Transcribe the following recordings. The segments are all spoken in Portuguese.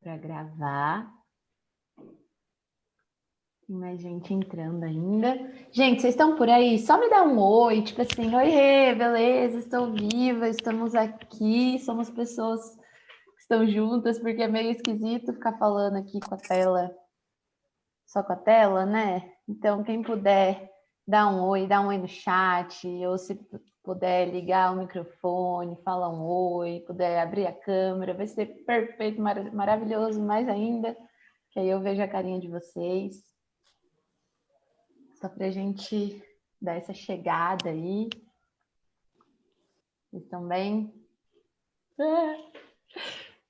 para gravar. Tem mais gente entrando ainda. Gente, vocês estão por aí? Só me dá um oi, tipo assim, oi, beleza, estou viva, estamos aqui, somos pessoas que estão juntas, porque é meio esquisito ficar falando aqui com a tela, só com a tela, né? Então, quem puder dar um oi no chat, ou se puder ligar o microfone, falar um oi, puder abrir a câmera, vai ser perfeito, maravilhoso, mais ainda, que aí eu vejo a carinha de vocês. Só para a gente dar essa chegada aí. Vocês estão bem?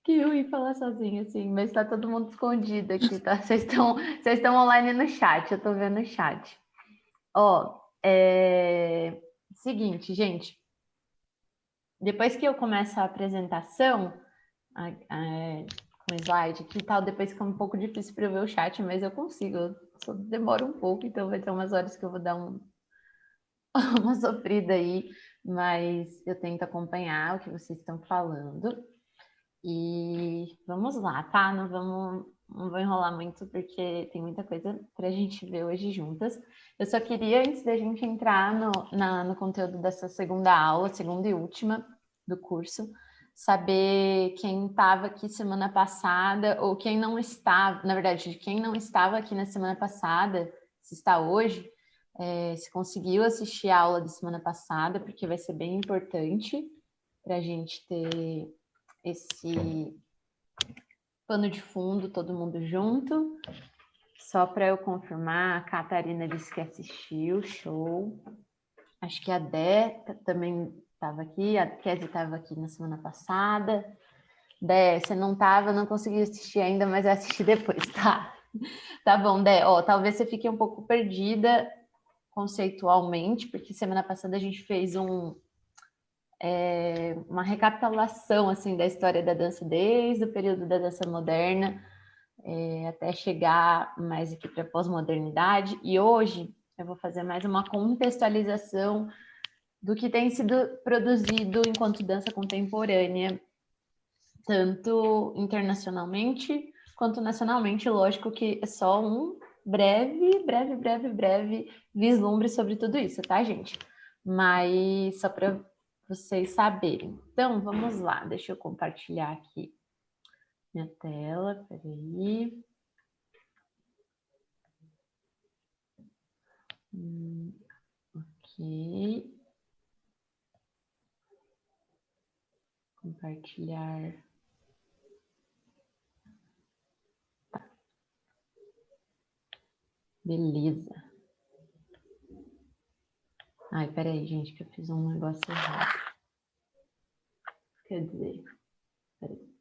Que ruim falar sozinha, assim, mas tá todo mundo escondido aqui, tá? Vocês estão online no chat, eu tô vendo o chat. Ó, seguinte, gente. Depois que eu começo a apresentação, com o slide aqui e tal, depois fica um pouco difícil para eu ver o chat, mas eu consigo. Eu só demoro um pouco, então vai ter umas horas que eu vou dar uma sofrida aí, mas eu tento acompanhar o que vocês estão falando. E vamos lá, tá? Não vou enrolar muito, porque tem muita coisa para a gente ver hoje juntas. Eu só queria, antes da gente entrar no conteúdo dessa segunda aula, segunda e última do curso, saber quem estava aqui semana passada, ou quem não estava, na verdade, quem não estava aqui na semana passada, se está hoje, se conseguiu assistir a aula da semana passada, porque vai ser bem importante para a gente ter esse pano de fundo, todo mundo junto. Só para eu confirmar, a Catarina disse que assistiu, show. Acho que a Dé também estava aqui, a Kézia estava aqui na semana passada. Dé, você não estava, não consegui assistir ainda, mas vai assistir depois, tá? Tá bom, Dé. Ó, talvez você fique um pouco perdida conceitualmente, porque semana passada a gente fez uma recapitulação assim da história da dança desde o período da dança moderna até chegar mais aqui para a pós-modernidade. E hoje eu vou fazer mais uma contextualização do que tem sido produzido enquanto dança contemporânea, tanto internacionalmente quanto nacionalmente. Lógico que é só um breve vislumbre sobre tudo isso, tá, gente? Mas só para vocês saberem. Então, vamos lá. Deixa eu compartilhar aqui minha tela. Peraí. Ok. Compartilhar. Tá. Beleza. Ai, peraí, gente, que eu fiz um negócio errado. Quer dizer, peraí.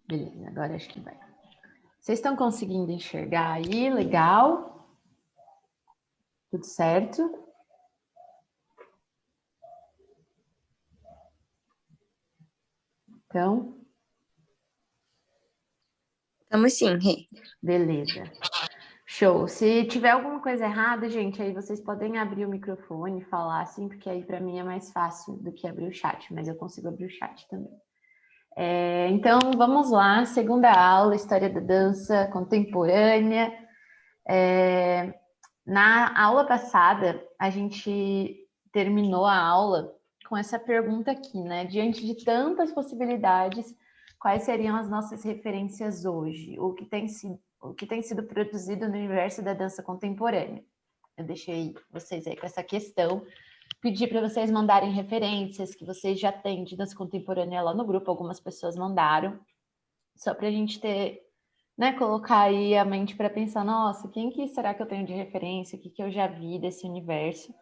Beleza, agora acho que vai. Vocês estão conseguindo enxergar aí? Legal? Tudo certo? Então? Estamos sim, Rê. Beleza. Show. Se tiver alguma coisa errada, gente, aí vocês podem abrir o microfone e falar assim, porque aí para mim é mais fácil do que abrir o chat, mas eu consigo abrir o chat também. Então, vamos lá. Segunda aula, História da Dança Contemporânea. Na aula passada, a gente terminou a aula com essa pergunta aqui, né? Diante de tantas possibilidades, quais seriam as nossas referências hoje? O que tem sido produzido no universo da dança contemporânea? Eu deixei vocês aí com essa questão. Pedi para vocês mandarem referências que vocês já têm de dança contemporânea lá no grupo. Algumas pessoas mandaram, só para a gente ter, né, colocar aí a mente para pensar, nossa, quem que será que eu tenho de referência? O que eu já vi desse universo?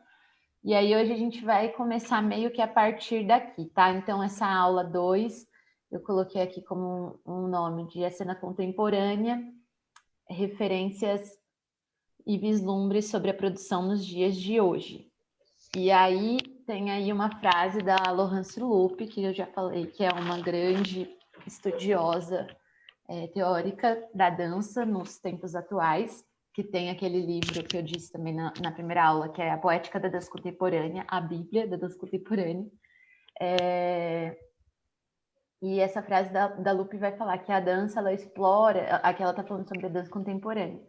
E aí hoje a gente vai começar meio que a partir daqui, tá? Então essa aula 2, eu coloquei aqui como um nome de A Cena Contemporânea, referências e vislumbres sobre a produção nos dias de hoje. E aí tem aí uma frase da Laurence Lupe, que eu já falei que é uma grande estudiosa teórica da dança nos tempos atuais, que tem aquele livro que eu disse também na primeira aula, que é A Poética da Dança Contemporânea, a Bíblia da Dança Contemporânea. E essa frase da Lupe vai falar que a dança, ela explora, aqui ela está falando sobre a dança contemporânea,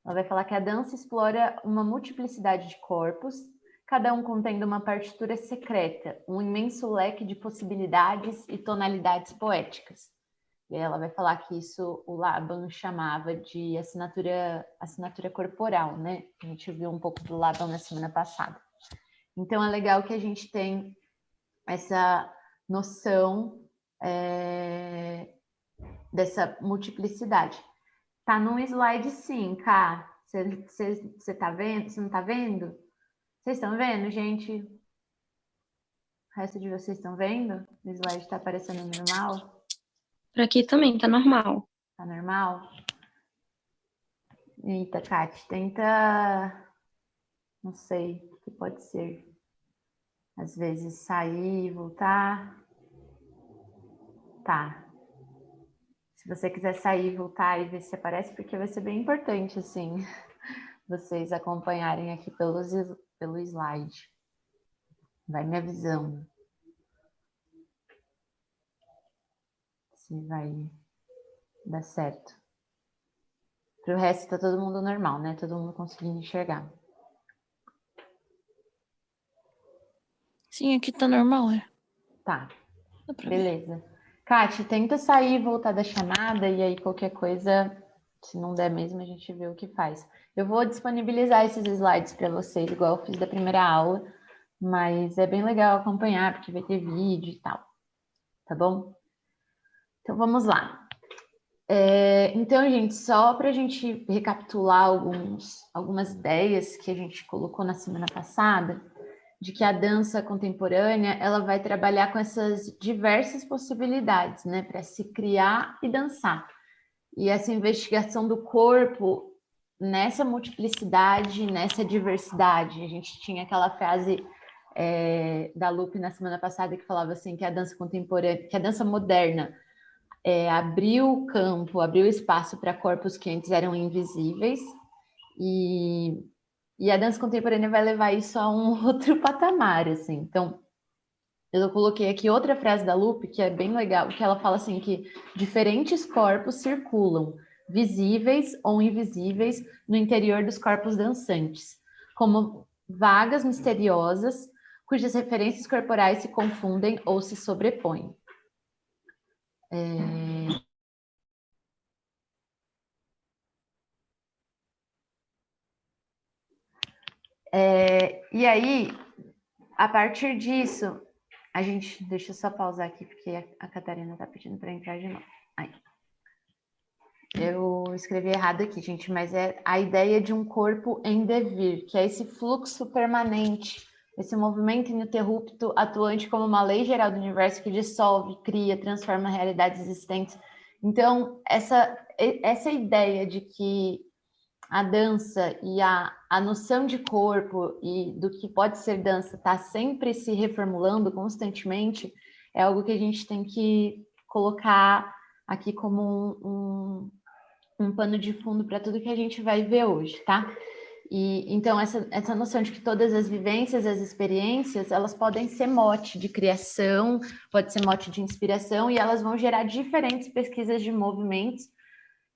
ela vai falar que a dança explora uma multiplicidade de corpos, cada um contendo uma partitura secreta, um imenso leque de possibilidades e tonalidades poéticas. E ela vai falar que isso o Laban chamava de assinatura corporal, né? A gente viu um pouco do Laban na semana passada. Então é legal que a gente tem essa noção dessa multiplicidade. Tá no slide sim, Cá. Você tá vendo? Você não tá vendo? Vocês estão vendo, gente? O resto de vocês estão vendo? O slide tá aparecendo normal? Por aqui também tá normal. Tá normal? Eita, Kate, tenta... Não sei o que pode ser. Às vezes sair, voltar. Tá. Se você quiser sair, voltar e ver se aparece, porque vai ser bem importante, assim, vocês acompanharem aqui pelo slide. Vai me avisando. Se vai dar certo. Para o resto, tá todo mundo normal, né? Todo mundo conseguindo enxergar. Sim, aqui tá normal, é. Tá. Beleza. Kate, tenta sair e voltar da chamada e aí qualquer coisa, se não der mesmo, a gente vê o que faz. Eu vou disponibilizar esses slides para vocês, igual eu fiz da primeira aula, mas é bem legal acompanhar, porque vai ter vídeo e tal. Tá bom? Então, vamos lá. Então, gente, só para a gente recapitular algumas ideias que a gente colocou na semana passada, de que a dança contemporânea ela vai trabalhar com essas diversas possibilidades, né, para se criar e dançar. E essa investigação do corpo nessa multiplicidade, nessa diversidade. A gente tinha aquela frase da Lupe na semana passada que falava assim que a dança contemporânea, que a dança moderna abriu o campo, abriu espaço para corpos que antes eram invisíveis, e a dança contemporânea vai levar isso a um outro patamar, assim. Então, eu coloquei aqui outra frase da Lupe, que é bem legal, que ela fala assim que diferentes corpos circulam, visíveis ou invisíveis, no interior dos corpos dançantes, como vagas misteriosas, cujas referências corporais se confundem ou se sobrepõem. E aí, a partir disso, a gente... Deixa eu só pausar aqui, porque a Catarina está pedindo para entrar de novo. Aí. Eu escrevi errado aqui, gente, mas é a ideia de um corpo em devir, que é esse fluxo permanente, esse movimento ininterrupto, atuante como uma lei geral do universo que dissolve, cria, transforma realidades existentes. Então, essa ideia de que a dança e a noção de corpo e do que pode ser dança está sempre se reformulando constantemente, é algo que a gente tem que colocar aqui como um pano de fundo para tudo que a gente vai ver hoje, tá? E então essa noção de que todas as vivências, as experiências, elas podem ser mote de criação, pode ser mote de inspiração, e elas vão gerar diferentes pesquisas de movimentos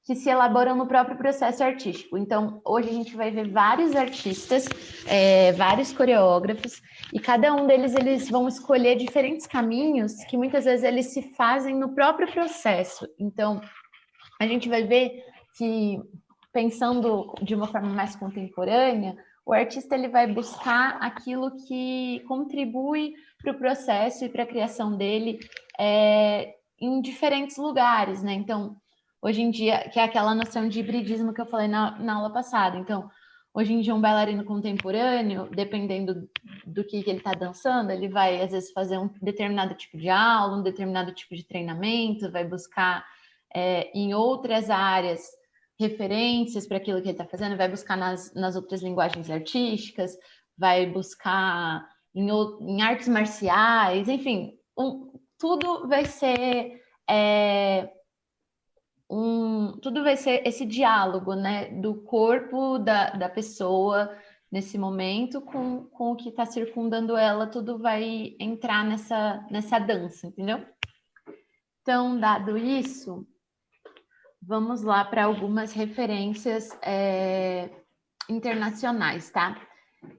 que se elaboram no próprio processo artístico. Então, hoje a gente vai ver vários artistas, vários coreógrafos, e cada um deles eles vão escolher diferentes caminhos que muitas vezes eles se fazem no próprio processo. Então, a gente vai ver que, pensando de uma forma mais contemporânea, o artista ele vai buscar aquilo que contribui para o processo e para a criação dele em diferentes lugares, né? Então, hoje em dia, que é aquela noção de hibridismo que eu falei na aula passada. Então, hoje em dia, um bailarino contemporâneo, dependendo do que ele está dançando, ele vai, às vezes, fazer um determinado tipo de aula, um determinado tipo de treinamento, vai buscar em outras áreas referências para aquilo que ele está fazendo, vai buscar nas outras linguagens artísticas, vai buscar em artes marciais, enfim, tudo vai ser tudo vai ser esse diálogo, né, do corpo da pessoa nesse momento, com o que está circundando ela, tudo vai entrar nessa dança, entendeu? Então, dado isso, vamos lá para algumas referências internacionais, tá?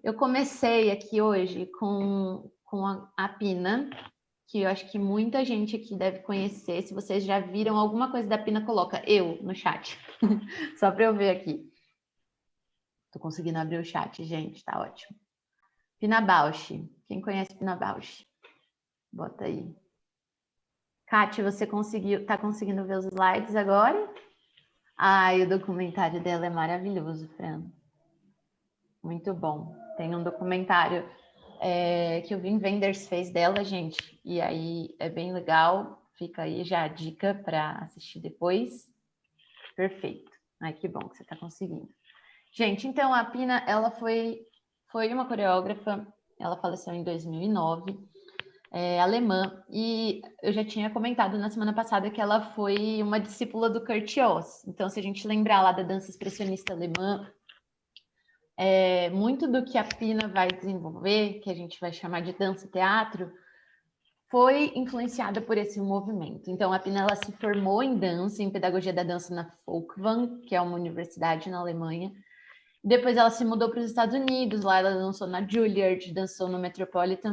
Eu comecei aqui hoje com a Pina, que eu acho que muita gente aqui deve conhecer. Se vocês já viram alguma coisa da Pina, coloca eu no chat, só para eu ver aqui. Tô conseguindo abrir o chat, gente, tá ótimo. Pina Bausch, quem conhece Pina Bausch? Bota aí. Kátia, você tá conseguindo ver os slides agora? Ai, o documentário dela é maravilhoso, Fran. Muito bom. Tem um documentário que o Wim Wenders fez dela, gente. E aí é bem legal. Fica aí já a dica para assistir depois. Perfeito. Ai, que bom que você está conseguindo. Gente, então a Pina, ela foi uma coreógrafa. Ela faleceu em 2009. Alemã, e eu já tinha comentado na semana passada que ela foi uma discípula do Kurt Jooss. Então, se a gente lembrar lá da dança expressionista alemã, muito do que a Pina vai desenvolver, que a gente vai chamar de dança-teatro, foi influenciada por esse movimento. Então, a Pina ela se formou em dança, em pedagogia da dança na Folkwang, que é uma universidade na Alemanha. Depois ela se mudou para os Estados Unidos, lá ela dançou na Juilliard, dançou no Metropolitan.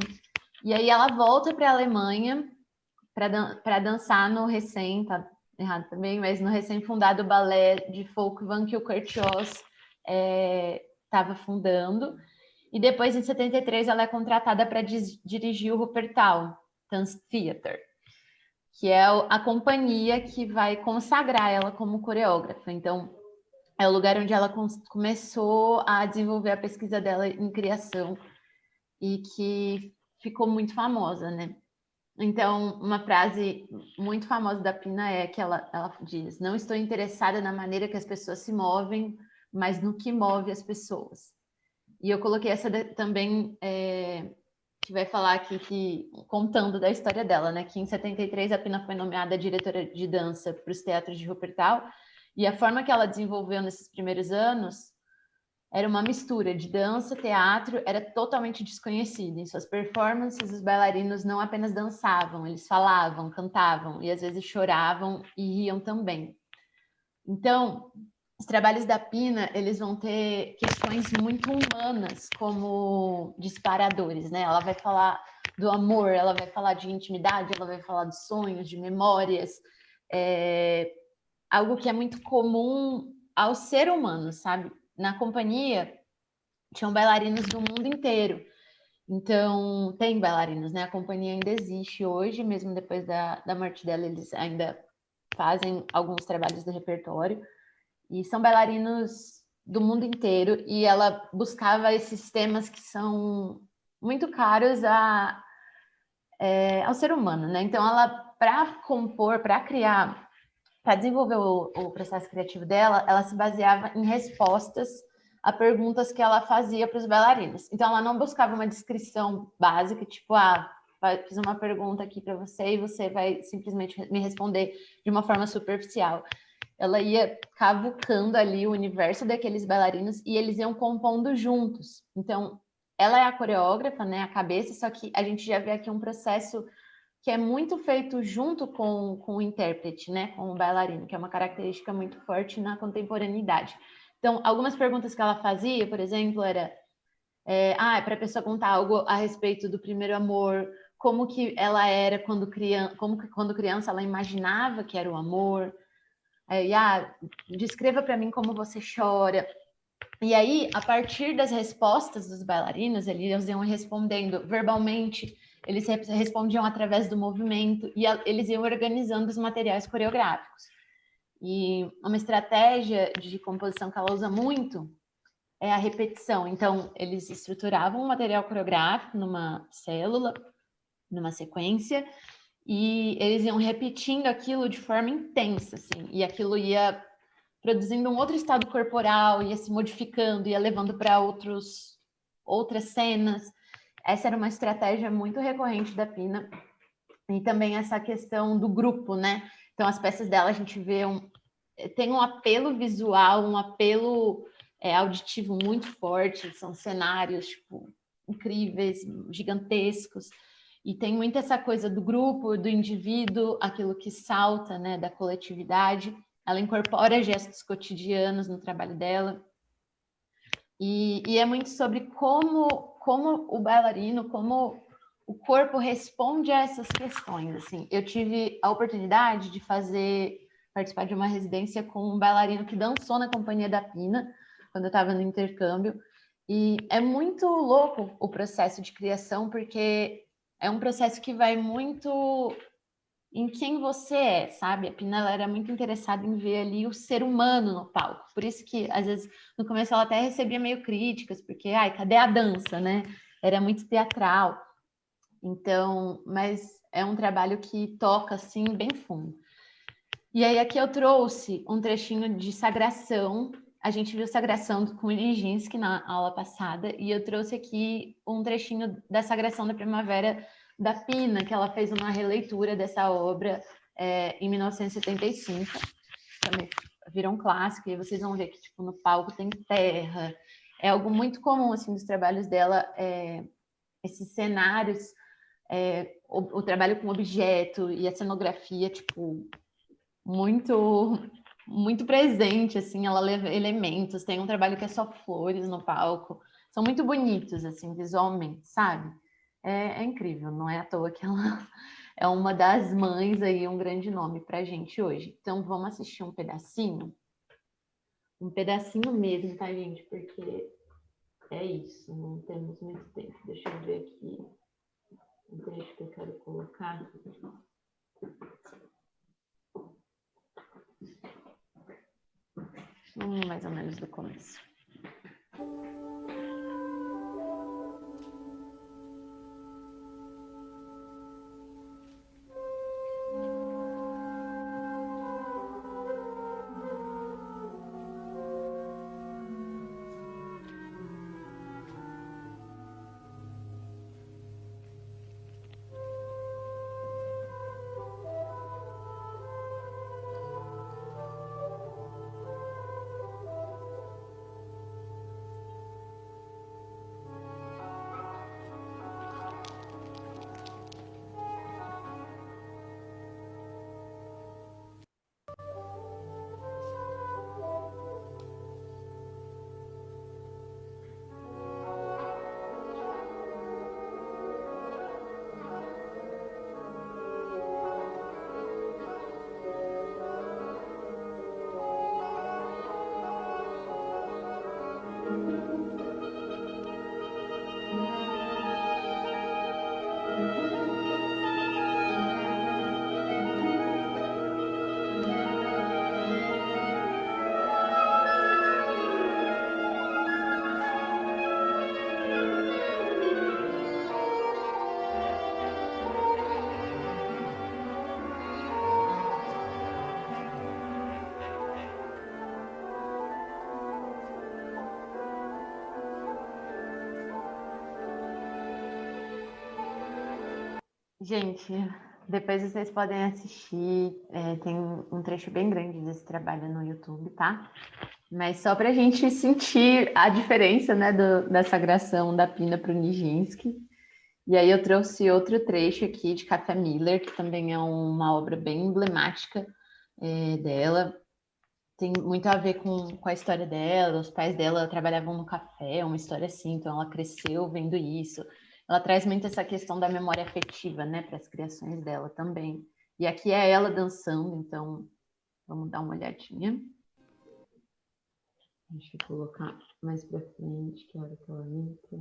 E aí ela volta para a Alemanha para dançar no tá errado também, mas no recém-fundado balé de Folkwang que o Kurt Jooss estava fundando. E depois, em 73, ela é contratada para dirigir o Wuppertal Tanztheater, que é a companhia que vai consagrar ela como coreógrafa. Então, é o lugar onde ela começou a desenvolver a pesquisa dela em criação e que ficou muito famosa, né? Então, uma frase muito famosa da Pina é que ela diz: não estou interessada na maneira que as pessoas se movem, mas no que move as pessoas. E eu coloquei essa também, que vai falar aqui, contando da história dela, né? Que em 73 a Pina foi nomeada diretora de dança para os teatros de Wuppertal, e a forma que ela desenvolveu nesses primeiros anos era uma mistura de dança, teatro, era totalmente desconhecida. Em suas performances, os bailarinos não apenas dançavam, eles falavam, cantavam e às vezes choravam e riam também. Então, os trabalhos da Pina, eles vão ter questões muito humanas como disparadores, né? Ela vai falar do amor, ela vai falar de intimidade, ela vai falar de sonhos, de memórias, algo que é muito comum ao ser humano, sabe? Na companhia, tinham bailarinos do mundo inteiro. Então, tem bailarinos, né? A companhia ainda existe hoje, mesmo depois da morte dela, eles ainda fazem alguns trabalhos do repertório. E são bailarinos do mundo inteiro. E ela buscava esses temas que são muito caros ao ser humano, né? Então, ela, para compor, para criar, para desenvolver o processo criativo dela, ela se baseava em respostas a perguntas que ela fazia para os bailarinos. Então, ela não buscava uma descrição básica, tipo, fiz uma pergunta aqui para você e você vai simplesmente me responder de uma forma superficial. Ela ia cavucando ali o universo daqueles bailarinos e eles iam compondo juntos. Então, ela é a coreógrafa, né, a cabeça, só que a gente já vê aqui um processo que é muito feito junto com o intérprete, né, com o bailarino, que é uma característica muito forte na contemporaneidade. Então, algumas perguntas que ela fazia, por exemplo, era para a pessoa contar algo a respeito do primeiro amor, como que ela era quando criança ela imaginava que era o amor, descreva para mim como você chora. E aí, a partir das respostas dos bailarinos, eles iam respondendo verbalmente, eles respondiam através do movimento e eles iam organizando os materiais coreográficos. E uma estratégia de composição que ela usa muito é a repetição. Então, eles estruturavam um material coreográfico numa célula, numa sequência, e eles iam repetindo aquilo de forma intensa, assim, e aquilo ia produzindo um outro estado corporal, ia se modificando, ia levando para outras cenas. Essa era uma estratégia muito recorrente da Pina. E também essa questão do grupo, né? Então, as peças dela, a gente vê tem um apelo visual, um apelo auditivo muito forte, são cenários tipo, incríveis, gigantescos, e tem muito essa coisa do grupo, do indivíduo, aquilo que salta, né, da coletividade. Ela incorpora gestos cotidianos no trabalho dela, e é muito sobre como o bailarino, como o corpo responde a essas questões. Assim, eu tive a oportunidade de participar de uma residência com um bailarino que dançou na Companhia da Pina, quando eu estava no intercâmbio, e é muito louco o processo de criação, porque é um processo que vai muito em quem você é, sabe? A Pina ela era muito interessada em ver ali o ser humano no palco. Por isso que, às vezes, no começo ela até recebia meio críticas, porque, ai, cadê a dança, né? Era muito teatral. Então, mas é um trabalho que toca, assim, bem fundo. E aí aqui eu trouxe um trechinho de Sagração. A gente viu Sagração com o Nijinsky na aula passada, e eu trouxe aqui um trechinho da Sagração da Primavera da Pina, que ela fez uma releitura dessa obra em 1975. Também virou um clássico, e vocês vão ver que tipo, no palco tem terra. É algo muito comum assim, dos trabalhos dela, esses cenários, o trabalho com objeto e a cenografia, tipo, muito presente, assim, ela leva elementos, tem um trabalho que é só flores no palco, são muito bonitos, assim, visualmente, sabe? É incrível, não é à toa que ela é uma das mães aí, um grande nome pra gente hoje. Então, vamos assistir um pedacinho mesmo, tá, gente? Porque é isso, não temos muito tempo. Deixa eu ver aqui o trecho que eu quero colocar. Mais ou menos do começo. Gente, depois vocês podem assistir, tem um trecho bem grande desse trabalho no YouTube, tá? Mas só para a gente sentir a diferença, né, da sagração da Pina para o Nijinsky. E aí eu trouxe outro trecho aqui de Café Miller, que também é uma obra bem emblemática dela. Tem muito a ver com a história dela, os pais dela trabalhavam no café, uma história assim, então ela cresceu vendo isso. Ela traz muito essa questão da memória afetiva, né, para as criações dela também. E aqui é ela dançando, então vamos dar uma olhadinha. Deixa eu colocar mais para frente, que hora que ela entra.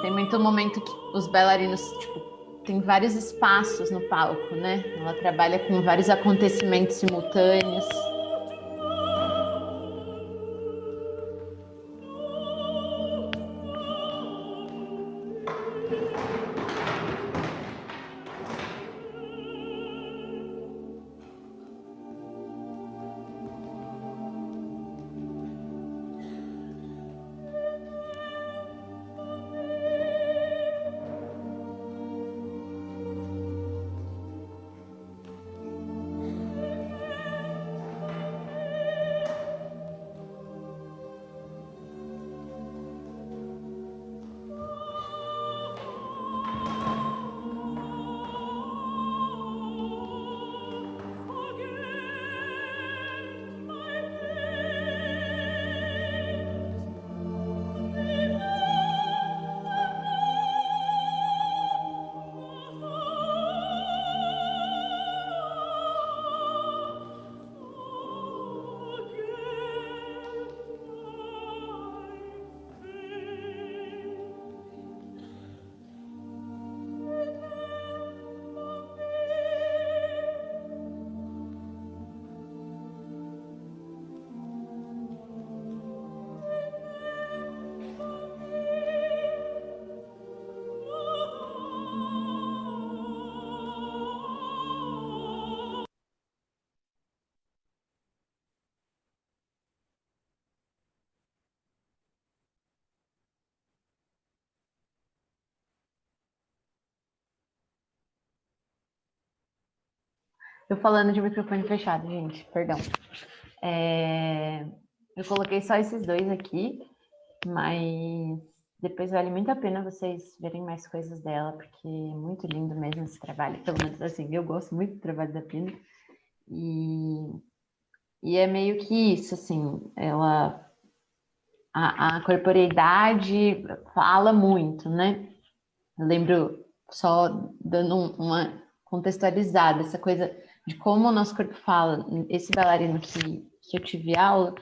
Tem muito momento que os bailarinos, tipo, tem vários espaços no palco, né? Ela trabalha com vários acontecimentos simultâneos. Eu falando de microfone fechado, gente, perdão. Eu coloquei só esses dois aqui, mas depois vale muito a pena vocês verem mais coisas dela, porque é muito lindo mesmo esse trabalho. Pelo menos assim, eu gosto muito do trabalho da Pina. E é meio que isso, assim, a corporeidade fala muito, né? Eu lembro, só dando uma contextualizada, essa coisa de como o nosso corpo fala. Esse bailarino que eu tive aula,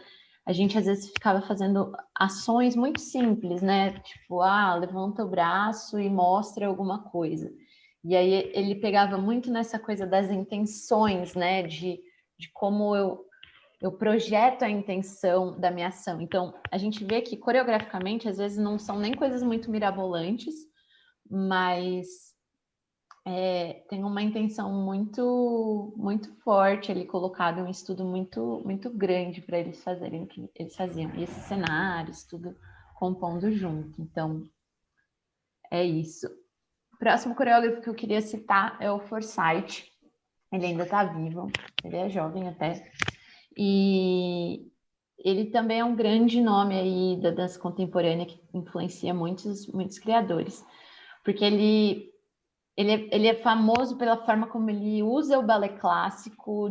a gente às vezes ficava fazendo ações muito simples, né? Tipo, levanta o braço e mostra alguma coisa. E aí ele pegava muito nessa coisa das intenções, né? De como eu projeto a intenção da minha ação. Então, a gente vê que coreograficamente, às vezes, não são nem coisas muito mirabolantes, mas tem uma intenção muito forte ali colocada, um estudo muito grande para eles fazerem o que eles faziam. E esses cenários, tudo compondo junto. Então, é isso. O próximo coreógrafo que eu queria citar é o Forsyth. Ele ainda está vivo, ele é jovem até. E ele também é um grande nome aí da dança contemporânea que influencia muitos criadores, porque ele é famoso pela forma como ele usa o balé clássico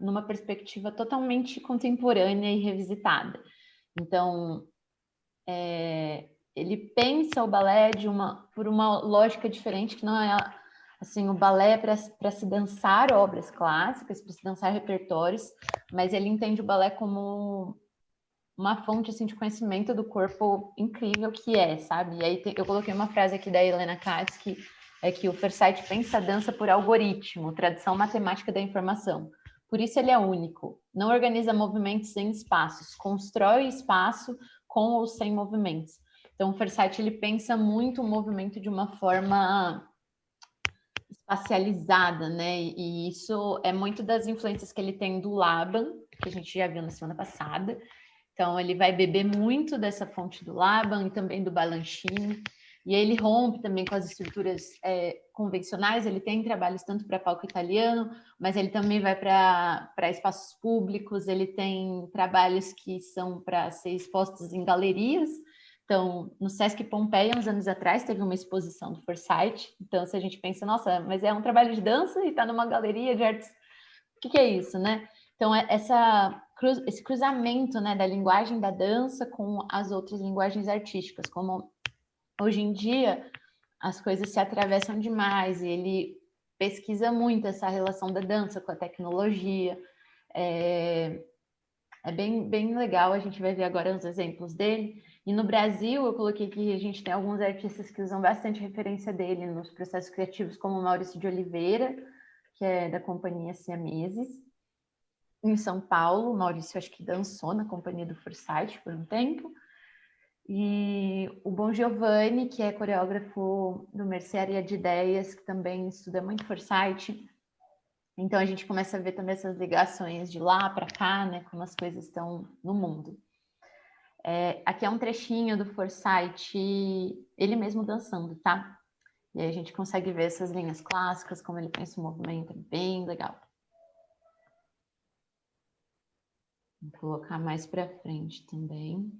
numa perspectiva totalmente contemporânea e revisitada. Então, ele pensa o balé por uma lógica diferente, que não é assim, o balé para se dançar obras clássicas, para se dançar repertórios, mas ele entende o balé como uma fonte assim, de conhecimento do corpo incrível que sabe? E aí eu coloquei uma frase aqui da Helena Katz, que é que o Forsyth pensa a dança por algoritmo, tradição matemática da informação. Por isso ele é único. Não organiza movimentos em espaços, constrói espaço com ou sem movimentos. Então o Forsyth ele pensa muito o movimento de uma forma espacializada, né? E isso é muito das influências que ele tem do Laban, que a gente já viu na semana passada. Então, ele vai beber muito dessa fonte do Laban e também do Balanchine. E aí ele rompe também com as estruturas convencionais. Ele tem trabalhos tanto para palco italiano, mas ele também vai para espaços públicos. Ele tem trabalhos que são para ser expostos em galerias. Então, no Sesc Pompeia, uns anos atrás, teve uma exposição do Forsyth. Então, se a gente pensa, nossa, mas é um trabalho de dança e está numa galeria de artes, o que é isso, né? Então, esse cruzamento, né, da linguagem da dança com as outras linguagens artísticas, como hoje em dia as coisas se atravessam demais, e ele pesquisa muito essa relação da dança com a tecnologia. É bem legal, a gente vai ver agora uns exemplos dele. E no Brasil, eu coloquei que a gente tem alguns artistas que usam bastante referência dele nos processos criativos, como o Maurício de Oliveira, que é da companhia Siameses. Em São Paulo, o Maurício acho que dançou na companhia do Forsyth por um tempo. E o Bon Giovanni, que é coreógrafo do Mercearia de Ideias, que também estuda muito Forsyth. Então a gente começa a ver também essas ligações de lá para cá, né, como as coisas estão no mundo. Aqui é um trechinho do Forsyth, ele mesmo dançando, tá? E aí a gente consegue ver essas linhas clássicas, como ele pensa o movimento, é bem legal. Vou colocar mais para frente também.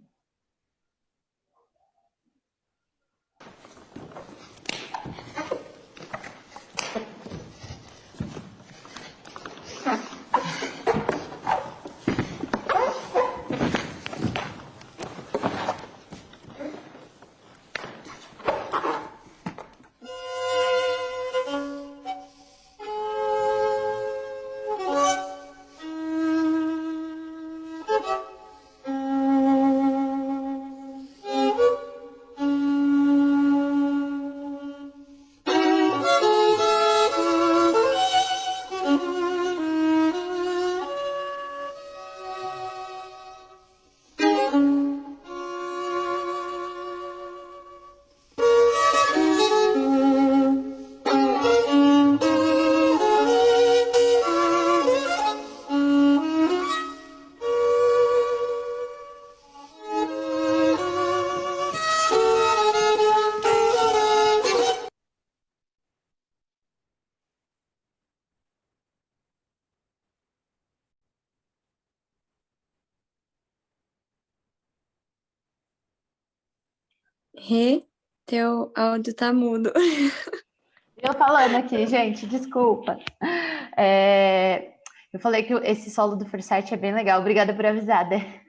Teu áudio tá mudo. Eu falando aqui, gente, desculpa. Eu falei que esse solo do Forsyth é bem legal. Obrigada por avisar, né?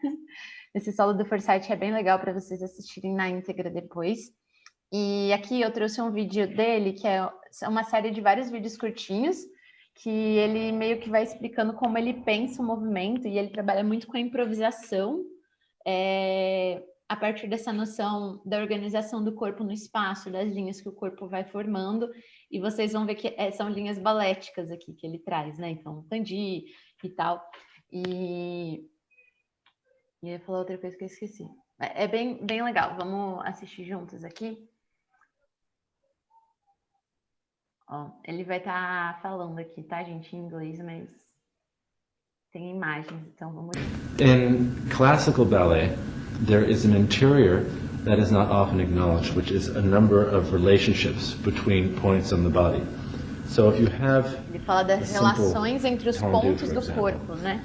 Esse solo do Forsyth é bem legal para vocês assistirem na íntegra depois. E aqui eu trouxe um vídeo dele, que é uma série de vários vídeos curtinhos, que ele meio que vai explicando como ele pensa o movimento, e ele trabalha muito com a improvisação, a partir dessa noção da organização do corpo no espaço, das linhas que o corpo vai formando, e vocês vão ver que são linhas baléticas aqui que ele traz, né? Então, Tandi e tal. E eu ia falar outra coisa que eu esqueci. É bem, bem legal. Vamos assistir juntos aqui. Ó, ele vai estar falando aqui, tá, gente, em inglês, mas tem imagens, então vamos... In classical ballet, there is an interior that is not often acknowledged, which is a number of relationships between points on the body. So if you have Ele fala das relações entre os pontos do corpo, né?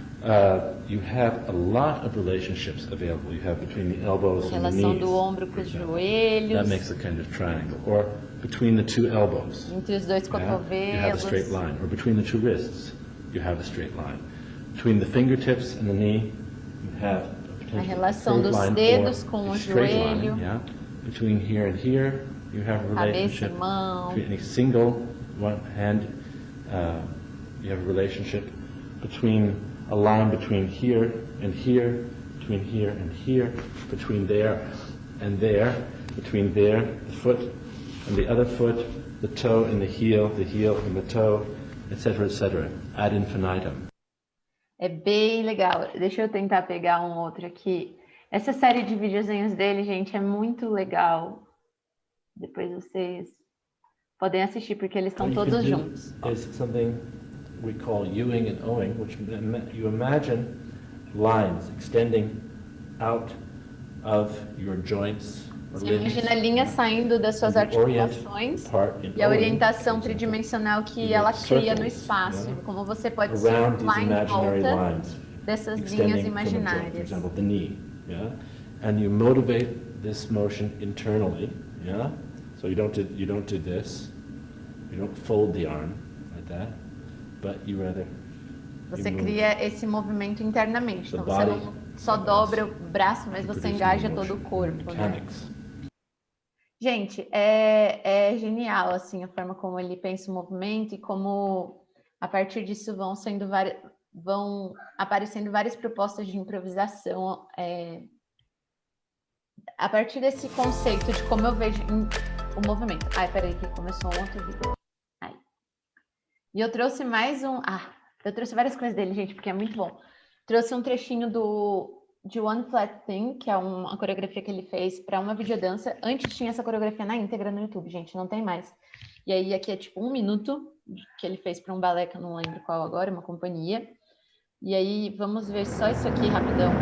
You have a lot of relationships available. You have between the elbows and the Relação knees. do ombro com os joelhos. That makes a kind of triangle. Or between the two elbows. Entre os dois You cotovelos. have a straight line. Or between the two wrists, you have a straight line. Between the fingertips and the knee, you have a relação dos dedos com o joelho. Line, yeah. Between here and here, you have a relationship. Cabeça e mão. Between any single one hand, you have a relationship between a line between here and here, between here and here, between there and there, between there, the foot and the other foot, the toe and the heel and the toe, etc., ad infinitum. É bem legal. Deixa eu tentar pegar um outro aqui. Essa série de videozinhos dele, gente, é muito legal. Depois vocês podem assistir, porque eles estão todos juntos. Is something we call Ewing and Owing, which you imagine lines extending out of your joints. Você imagina linhas saindo das suas articulações e a orientação tridimensional que ela cria no espaço, como você pode circular em volta dessas linhas imaginárias. For example, the knee, yeah? And you motivate this motion internally, yeah? So you don't do this, you don't fold the arm like that, but you rather. Você cria esse movimento internamente, então você não só dobra o braço, mas você engaja todo o corpo, né? Gente, é genial assim a forma como ele pensa o movimento e como a partir disso vão aparecendo várias propostas de improvisação a partir desse conceito de como eu vejo o movimento. Ai, peraí, que começou um outro vídeo. Ai. E eu trouxe mais eu trouxe várias coisas dele, gente, porque é muito bom. Trouxe um trechinho de One Flat Thing, que é uma coreografia que ele fez para uma videodança. Antes tinha essa coreografia na íntegra no YouTube, gente, não tem mais. E aí aqui é tipo 1 minuto que ele fez para um balé que eu não lembro qual agora, uma companhia. E aí vamos ver só isso aqui rapidão.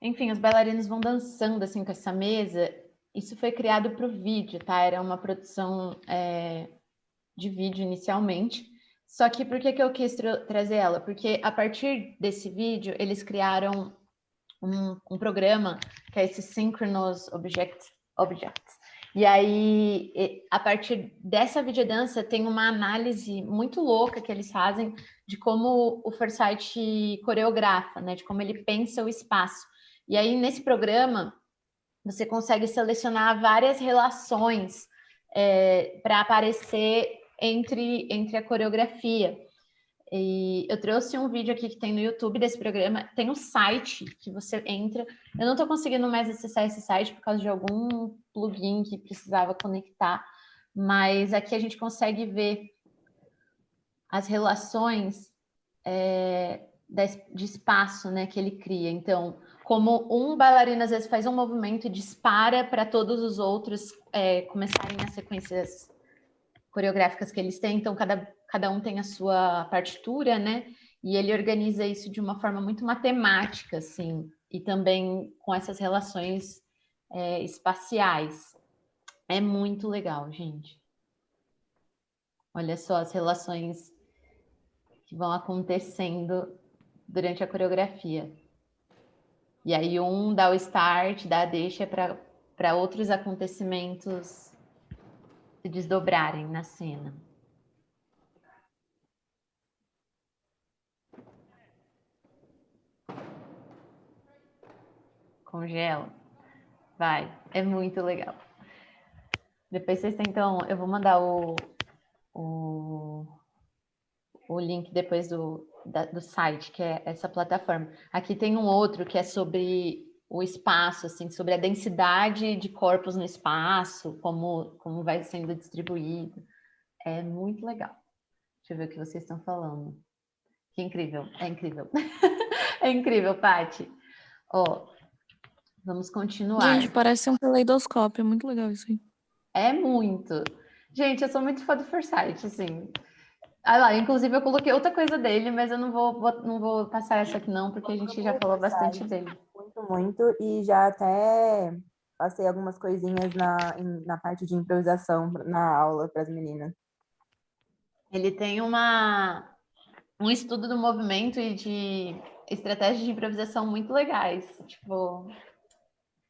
Enfim, os bailarinos vão dançando assim com essa mesa. Isso foi criado para o vídeo, tá? Era uma produção de vídeo inicialmente. Só que por que eu quis trazer ela? Porque a partir desse vídeo, eles criaram um programa que é esse Synchronous Objects. E aí, a partir dessa videodança, tem uma análise muito louca que eles fazem de como o Forsyth coreografa, né? De como ele pensa o espaço. E aí, nesse programa, você consegue selecionar várias relações para aparecer entre a coreografia. E eu trouxe um vídeo aqui que tem no YouTube desse programa. Tem um site que você entra. Eu não estou conseguindo mais acessar esse site por causa de algum plugin que precisava conectar. Mas aqui a gente consegue ver as relações de espaço, né, que ele cria. Então, como um bailarino às vezes faz um movimento e dispara para todos os outros começarem as sequências coreográficas que eles têm, então cada um tem a sua partitura, né? E ele organiza isso de uma forma muito matemática, assim, e também com essas relações espaciais. É muito legal, gente. Olha só as relações que vão acontecendo durante a coreografia. E aí um dá o start, dá a deixa para outros acontecimentos se desdobrarem na cena. Congela. Vai. É muito legal. Depois vocês tentam... Eu vou mandar o link depois do site, que é essa plataforma. Aqui tem um outro que é sobre o espaço, assim, sobre a densidade de corpos no espaço, como vai sendo distribuído. É muito legal. Deixa eu ver o que vocês estão falando. Que incrível, é incrível. É incrível, Paty. Ó, vamos continuar. Gente, parece um caleidoscópio, é muito legal isso aí. É muito. Gente, eu sou muito fã do Forsyth, assim. Ah lá, inclusive eu coloquei outra coisa dele, mas eu não vou passar essa aqui não, porque a gente já falou bastante dele. Muito, e já até passei algumas coisinhas na parte de improvisação na aula para as meninas. Ele tem um estudo do movimento e de estratégias de improvisação muito legais. Tipo,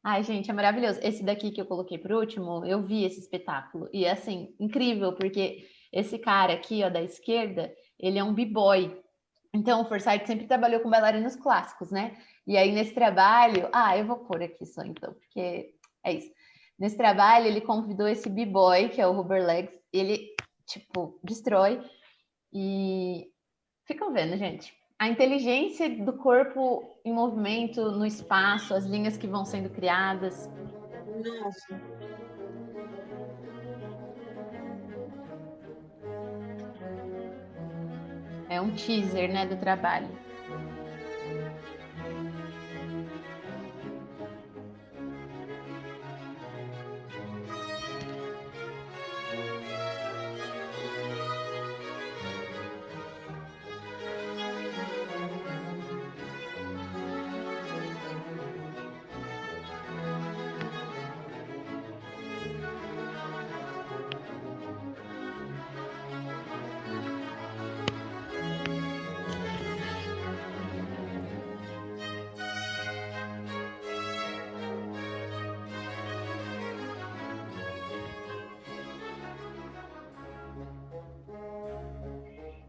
ai, gente, é maravilhoso. Esse daqui que eu coloquei por último, eu vi esse espetáculo. E é, assim, incrível, porque esse cara aqui, ó, da esquerda, ele é um b-boy. Então, o Forsyth sempre trabalhou com bailarinos clássicos, né? E aí, nesse trabalho... Ah, eu vou pôr aqui só, então, porque é isso. Nesse trabalho, ele convidou esse b-boy, que é o Rubber Legs. Ele, tipo, destrói. E ficam vendo, gente. A inteligência do corpo em movimento, no espaço, as linhas que vão sendo criadas. Nossa. É um teaser, né, do trabalho.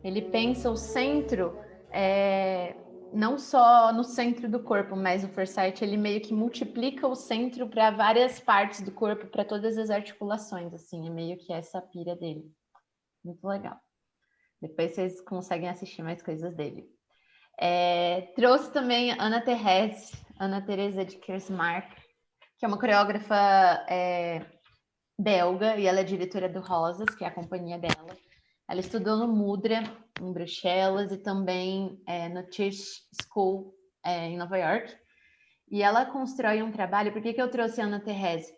Ele pensa o centro não só no centro do corpo, mas o Forsyth ele meio que multiplica o centro para várias partes do corpo, para todas as articulações, assim, é meio que essa a pira dele. Muito legal. Depois vocês conseguem assistir mais coisas dele. Trouxe também Ana Teresa de Kersmark, que é uma coreógrafa belga, e ela é diretora do Rosas, que é a companhia dela. Ela estudou no Mudra, em Bruxelas, e também no Tisch School, em Nova York. E ela constrói um trabalho... Por que eu trouxe a Ana Teresa?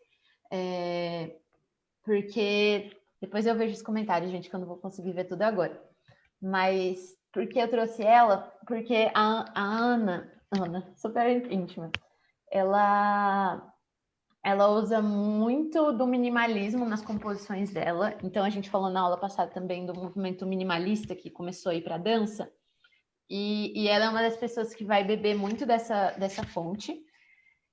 Porque... Depois eu vejo os comentários, gente, que eu não vou conseguir ver tudo agora. Mas por que eu trouxe ela? Porque a Ana, super íntima, ela usa muito do minimalismo nas composições dela. Então, a gente falou na aula passada também do movimento minimalista que começou a ir para a dança. E ela é uma das pessoas que vai beber muito dessa fonte.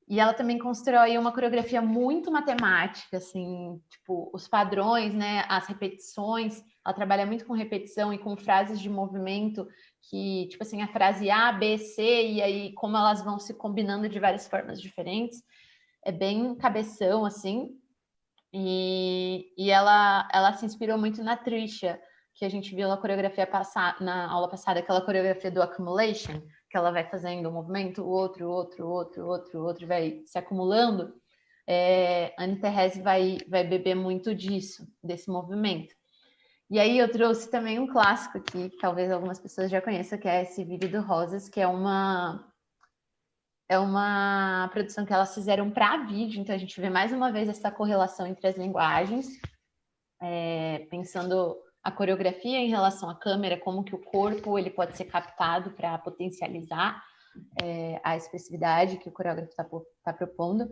E ela também constrói uma coreografia muito matemática, assim, tipo, os padrões, né, as repetições. Ela trabalha muito com repetição e com frases de movimento que, tipo assim, a frase A, B, C, e aí como elas vão se combinando de várias formas diferentes. É bem cabeção, assim, e ela se inspirou muito na Trisha, que a gente viu na coreografia na aula passada, aquela coreografia do accumulation, que ela vai fazendo um movimento, outro, vai se acumulando. Anne Therese vai beber muito desse movimento. E aí eu trouxe também um clássico aqui, que talvez algumas pessoas já conheçam, que é esse vídeo do Rosas, que é uma produção que elas fizeram para vídeo, então a gente vê mais uma vez essa correlação entre as linguagens, pensando a coreografia em relação à câmera, como que o corpo ele pode ser captado para potencializar a expressividade que o coreógrafo está propondo.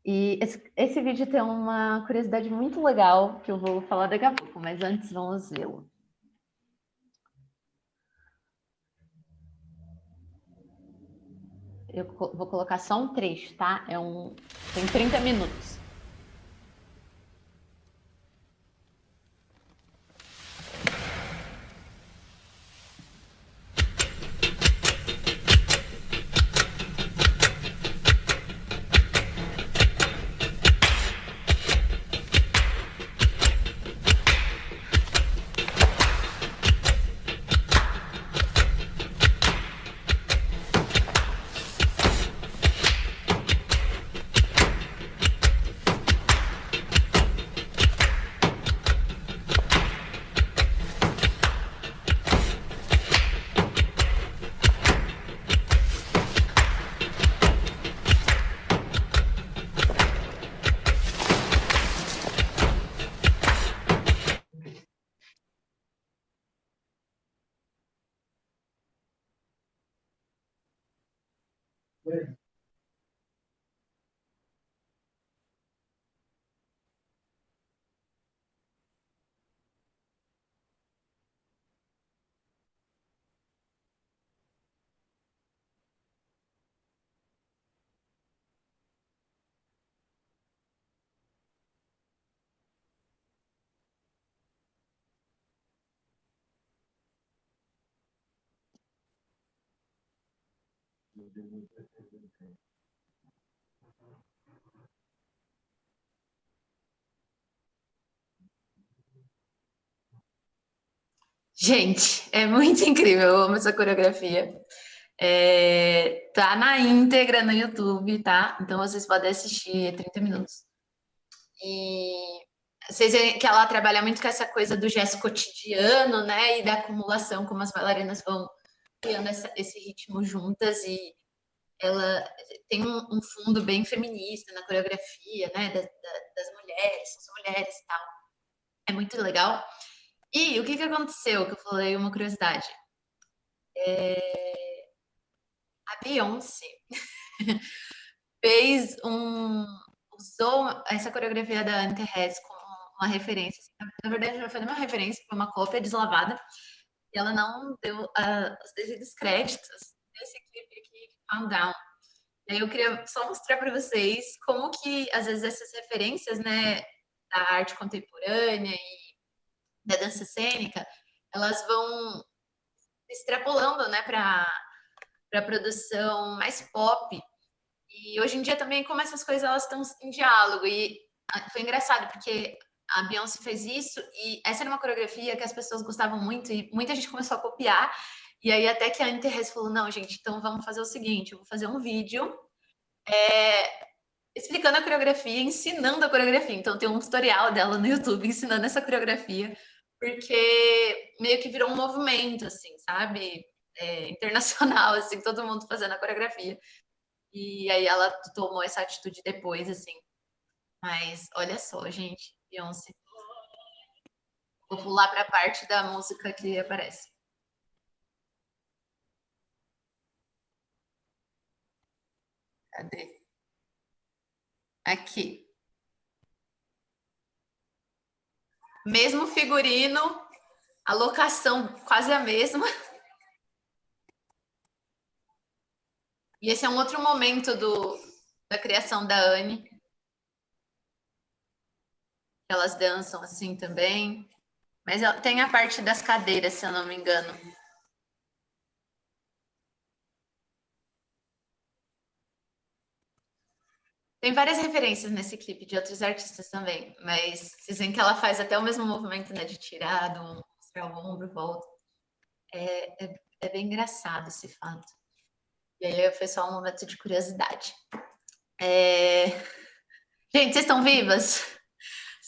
E esse vídeo tem uma curiosidade muito legal que eu vou falar daqui a pouco, mas antes vamos vê-lo. Eu vou colocar só um trecho, tá? Tem 30 minutos. Gente, é muito incrível, eu amo essa coreografia. Tá na íntegra no YouTube, tá? Então vocês podem assistir, 30 minutos. E vocês veem que ela trabalha muito com essa coisa do gesto cotidiano, né? E da acumulação, como as bailarinas vão criando esse ritmo juntas. E ela tem um fundo bem feminista na coreografia, né? Das mulheres, são mulheres e tal. É muito legal. E o que aconteceu? Que eu falei uma curiosidade. A Beyoncé usou essa coreografia da Ante Hess como uma referência. Na verdade, não foi uma referência, foi uma cópia deslavada. E ela não deu os devidos créditos nesse clipe aqui, Calm Down. E aí eu queria só mostrar para vocês como que, às vezes, essas referências, né, da arte contemporânea e da dança cênica, elas vão extrapolando, né, para a produção mais pop. E hoje em dia também, como essas coisas elas estão em diálogo. E foi engraçado, porque a Beyoncé fez isso, e essa era uma coreografia que as pessoas gostavam muito, e muita gente começou a copiar. E aí até que a Interesse falou, não, gente, então vamos fazer o seguinte, eu vou fazer um vídeo explicando a coreografia, ensinando a coreografia. Então tem um tutorial dela no YouTube ensinando essa coreografia, porque meio que virou um movimento, assim, sabe? Internacional, assim, todo mundo fazendo a coreografia. E aí ela tomou essa atitude depois, assim. Mas olha só, gente, Beyoncé. Vou pular para a parte da música que aparece. Cadê? Aqui. Mesmo figurino, a locação quase a mesma. E esse é um outro momento da criação da Anne. Elas dançam assim também. Mas tem a parte das cadeiras, se eu não me engano. Tem várias referências nesse clipe de outros artistas também, mas vocês veem que ela faz até o mesmo movimento, né, de tirar, mostrar o ombro, volta. É bem engraçado esse fato. E aí foi só um momento de curiosidade. Gente, vocês estão vivas?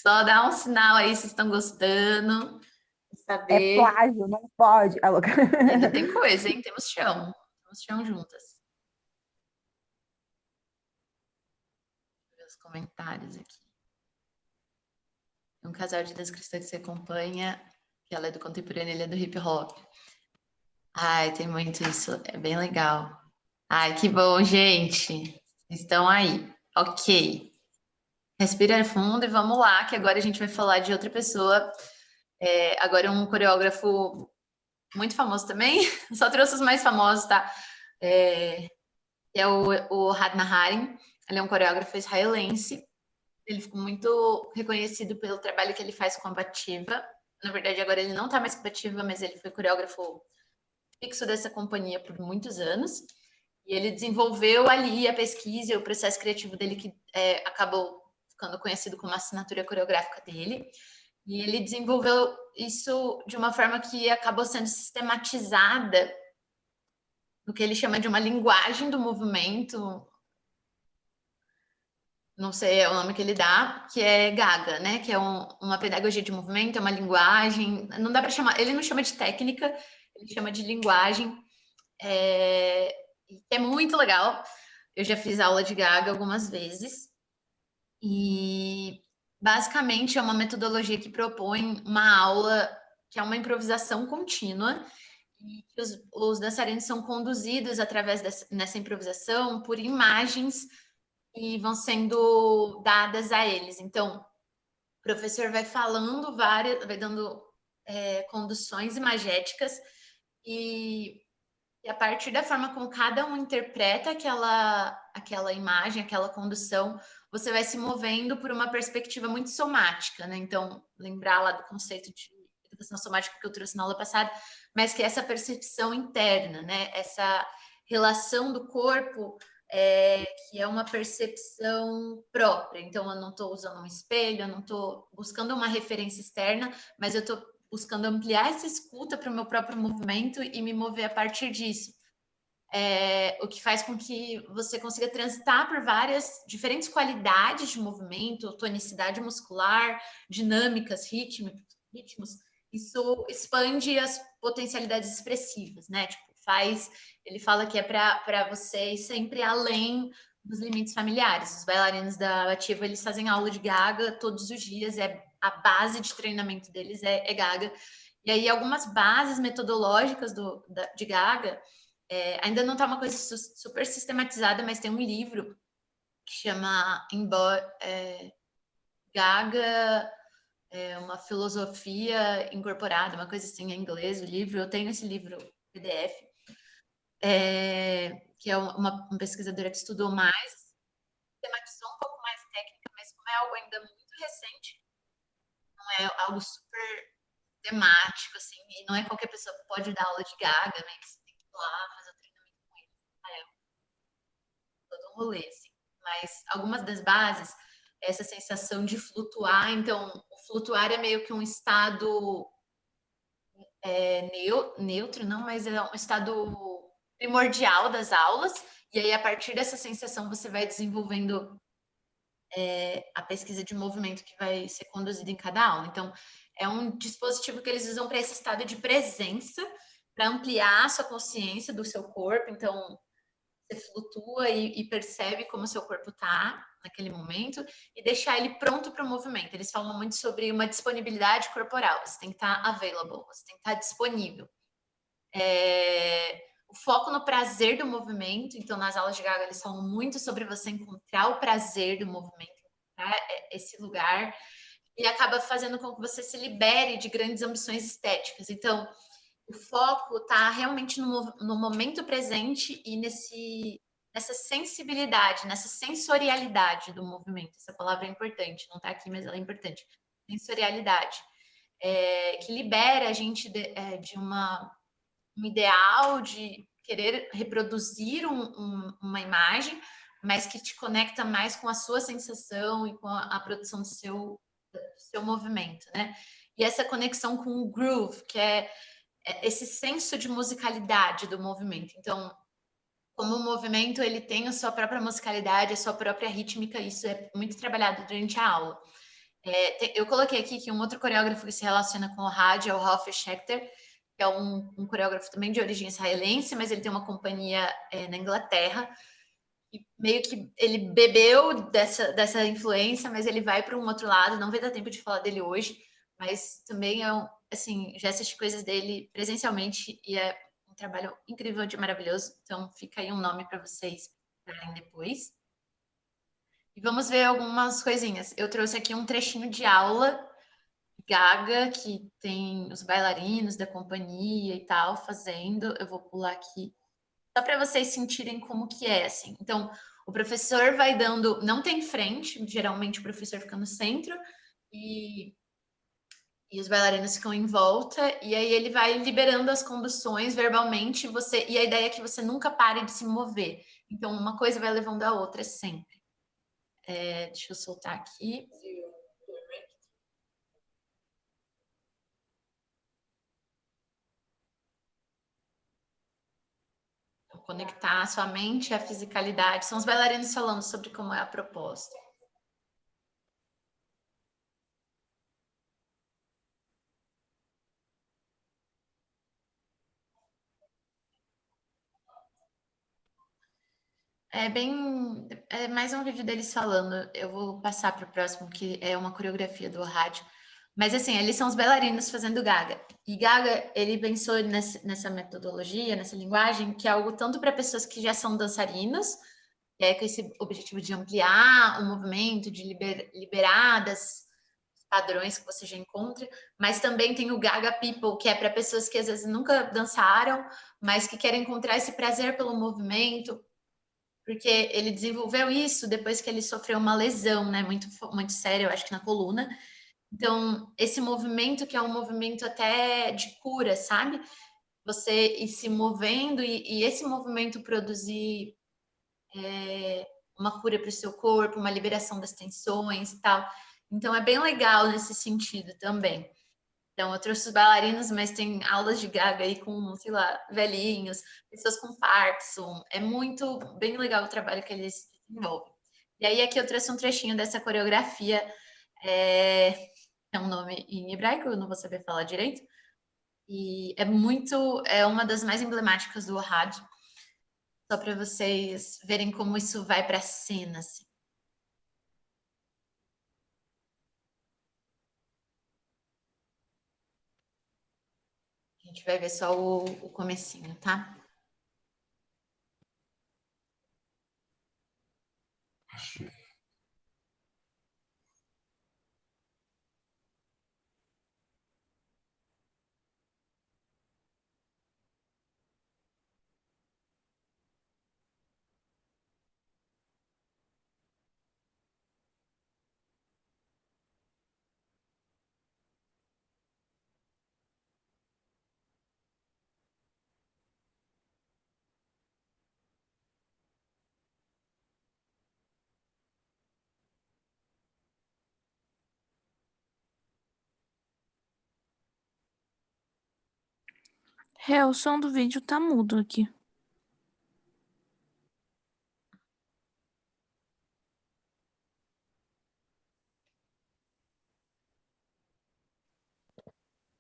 Só dá um sinal aí se estão gostando. É Saber. plágio, não pode. Ah, louca. Ainda tem coisa, hein? Temos chão. Temos chão juntas. Vou ver os comentários aqui. Um casal de descrição que você acompanha, que ela é do contemporâneo, ele é do hip hop. Ai, tem muito isso. É bem legal. Ai, que bom, gente. Estão aí. Ok. Respira fundo e vamos lá, que agora a gente vai falar de outra pessoa. Agora um coreógrafo muito famoso também. Só trouxe os mais famosos, tá? É o Hadna Harim. Ele é um coreógrafo israelense. Ele ficou muito reconhecido pelo trabalho que ele faz com a Bativa. Na verdade, agora ele não tá mais com a Bativa, mas ele foi coreógrafo fixo dessa companhia por muitos anos. E ele desenvolveu ali a pesquisa e o processo criativo dele, que acabou ficando conhecido como a assinatura coreográfica dele. E ele desenvolveu isso de uma forma que acabou sendo sistematizada no que ele chama de uma linguagem do movimento, não sei é o nome que ele dá, que é Gaga, né? Que é uma pedagogia de movimento, é uma linguagem. Não dá para chamar, ele não chama de técnica, ele chama de linguagem. É muito legal. Eu já fiz aula de Gaga algumas vezes. E basicamente é uma metodologia que propõe uma aula que é uma improvisação contínua. E que os dançarinos são conduzidos através nessa improvisação por imagens que vão sendo dadas a eles. Então, o professor vai falando vai dando conduções imagéticas e a partir da forma como cada um interpreta aquela imagem, aquela condução, você vai se movendo por uma perspectiva muito somática, né? Então, lembrar lá do conceito de educação somática que eu trouxe na aula passada, mas que é essa percepção interna, né? Essa relação do corpo que é uma percepção própria. Então, eu não estou usando um espelho, eu não estou buscando uma referência externa, mas eu estou buscando ampliar essa escuta para o meu próprio movimento e me mover a partir disso. O que faz com que você consiga transitar por várias diferentes qualidades de movimento, tonicidade muscular, dinâmicas, ritmos. Isso expande as potencialidades expressivas, né? Tipo, ele fala que é para você ir sempre além dos limites familiares. Os bailarinos da Ativa, eles fazem aula de Gaga todos os dias, a base de treinamento deles é Gaga. E aí, algumas bases metodológicas de Gaga, ainda não está uma coisa super sistematizada, mas tem um livro que chama Gaga, uma filosofia incorporada, uma coisa assim em inglês, o livro. Eu tenho esse livro PDF, que é uma pesquisadora que estudou mais, sistematizou um pouco mais técnica, mas como é algo ainda muito recente, não é algo super temático, assim, e não é qualquer pessoa que pode dar aula de Gaga, né, que você tem que ir lá fazer o treinamento com ele, todo um rolê, assim. Mas algumas das bases, essa sensação de flutuar, então, o flutuar é meio que um estado neutro, não, mas é um estado primordial das aulas, e aí a partir dessa sensação você vai desenvolvendo a pesquisa de movimento que vai ser conduzida em cada aula. Então, é um dispositivo que eles usam para esse estado de presença, para ampliar a sua consciência do seu corpo. Então, você flutua e percebe como o seu corpo está naquele momento e deixar ele pronto para o movimento. Eles falam muito sobre uma disponibilidade corporal. Você tem que estar available, você tem que estar disponível. O foco no prazer do movimento. Então, nas aulas de Gaga, eles falam muito sobre você encontrar o prazer do movimento, encontrar esse lugar, e acaba fazendo com que você se libere de grandes ambições estéticas. Então, o foco está realmente no momento presente e nessa sensibilidade, nessa sensorialidade do movimento. Essa palavra é importante, não está aqui, mas ela é importante. Sensorialidade, que libera a gente de um ideal de querer reproduzir uma imagem, mas que te conecta mais com a sua sensação e com a produção do seu movimento, né? E essa conexão com o groove, que é esse senso de musicalidade do movimento. Então, como o movimento ele tem a sua própria musicalidade, a sua própria rítmica, isso é muito trabalhado durante a aula. Eu coloquei aqui que um outro coreógrafo que se relaciona com o rádio é o Ralph Schechter, que é um coreógrafo também de origem israelense, mas ele tem uma companhia na Inglaterra. E meio que ele bebeu dessa influência, mas ele vai para um outro lado. Não vai dar tempo de falar dele hoje, mas também assim, já assisti coisas dele presencialmente e é um trabalho incrível de maravilhoso. Então fica aí um nome para vocês verem depois. E vamos ver algumas coisinhas. Eu trouxe aqui um trechinho de aula Gaga, que tem os bailarinos da companhia e tal fazendo. Eu vou pular aqui só para vocês sentirem como que é assim. Então, o professor vai dando, não tem frente, geralmente o professor fica no centro e os bailarinos ficam em volta, e aí ele vai liberando as conduções verbalmente, e a ideia é que você nunca pare de se mover. Então, uma coisa vai levando a outra sempre. Deixa eu soltar aqui. Então, conectar a sua mente à fisicalidade. São os bailarinos falando sobre como é a proposta. É mais um vídeo deles falando. Eu vou passar para o próximo, que é uma coreografia do rádio. Mas assim, eles são os bailarinos fazendo Gaga. E Gaga, ele pensou nessa metodologia, nessa linguagem, que é algo tanto para pessoas que já são dançarinas, com esse objetivo de ampliar o movimento, de liberar das padrões que você já encontra, mas também tem o Gaga People, que é para pessoas que às vezes nunca dançaram, mas que querem encontrar esse prazer pelo movimento, porque ele desenvolveu isso depois que ele sofreu uma lesão, né, muito, muito séria, eu acho que na coluna. Então, esse movimento que é um movimento até de cura, sabe? Você ir se movendo e esse movimento produzir uma cura para o seu corpo, uma liberação das tensões e tal. Então, é bem legal nesse sentido também. Então, eu trouxe os bailarinos, mas tem aulas de Gaga aí com, sei lá, velhinhos, pessoas com Parkinson. É muito, bem legal o trabalho que eles desenvolvem. E aí, aqui eu trouxe um trechinho dessa coreografia. É um nome em hebraico, eu não vou saber falar direito. E é uma das mais emblemáticas do rádio. Só para vocês verem como isso vai para a cena, assim. A gente vai ver só o comecinho, tá? É, o som do vídeo tá mudo aqui.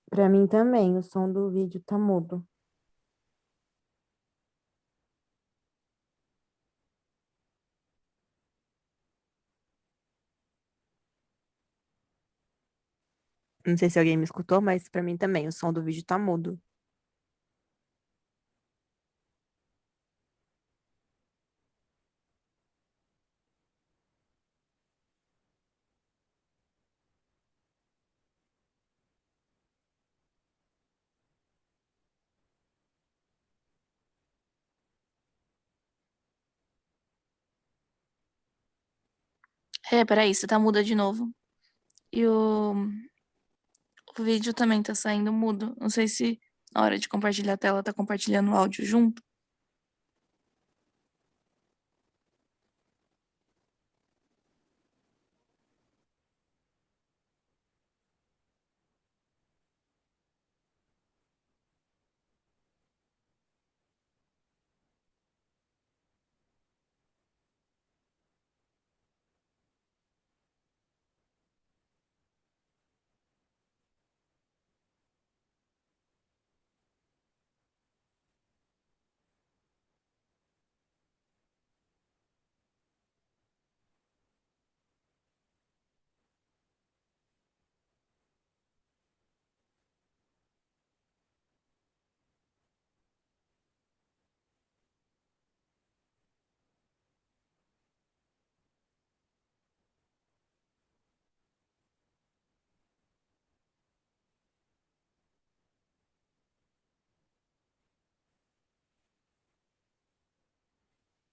Pra mim também, o som do vídeo tá mudo. Não sei se alguém me escutou, mas pra mim também, o som do vídeo tá mudo. É, peraí, você tá muda de novo. E o vídeo também tá saindo mudo. Não sei se na hora de compartilhar a tela tá compartilhando o áudio junto.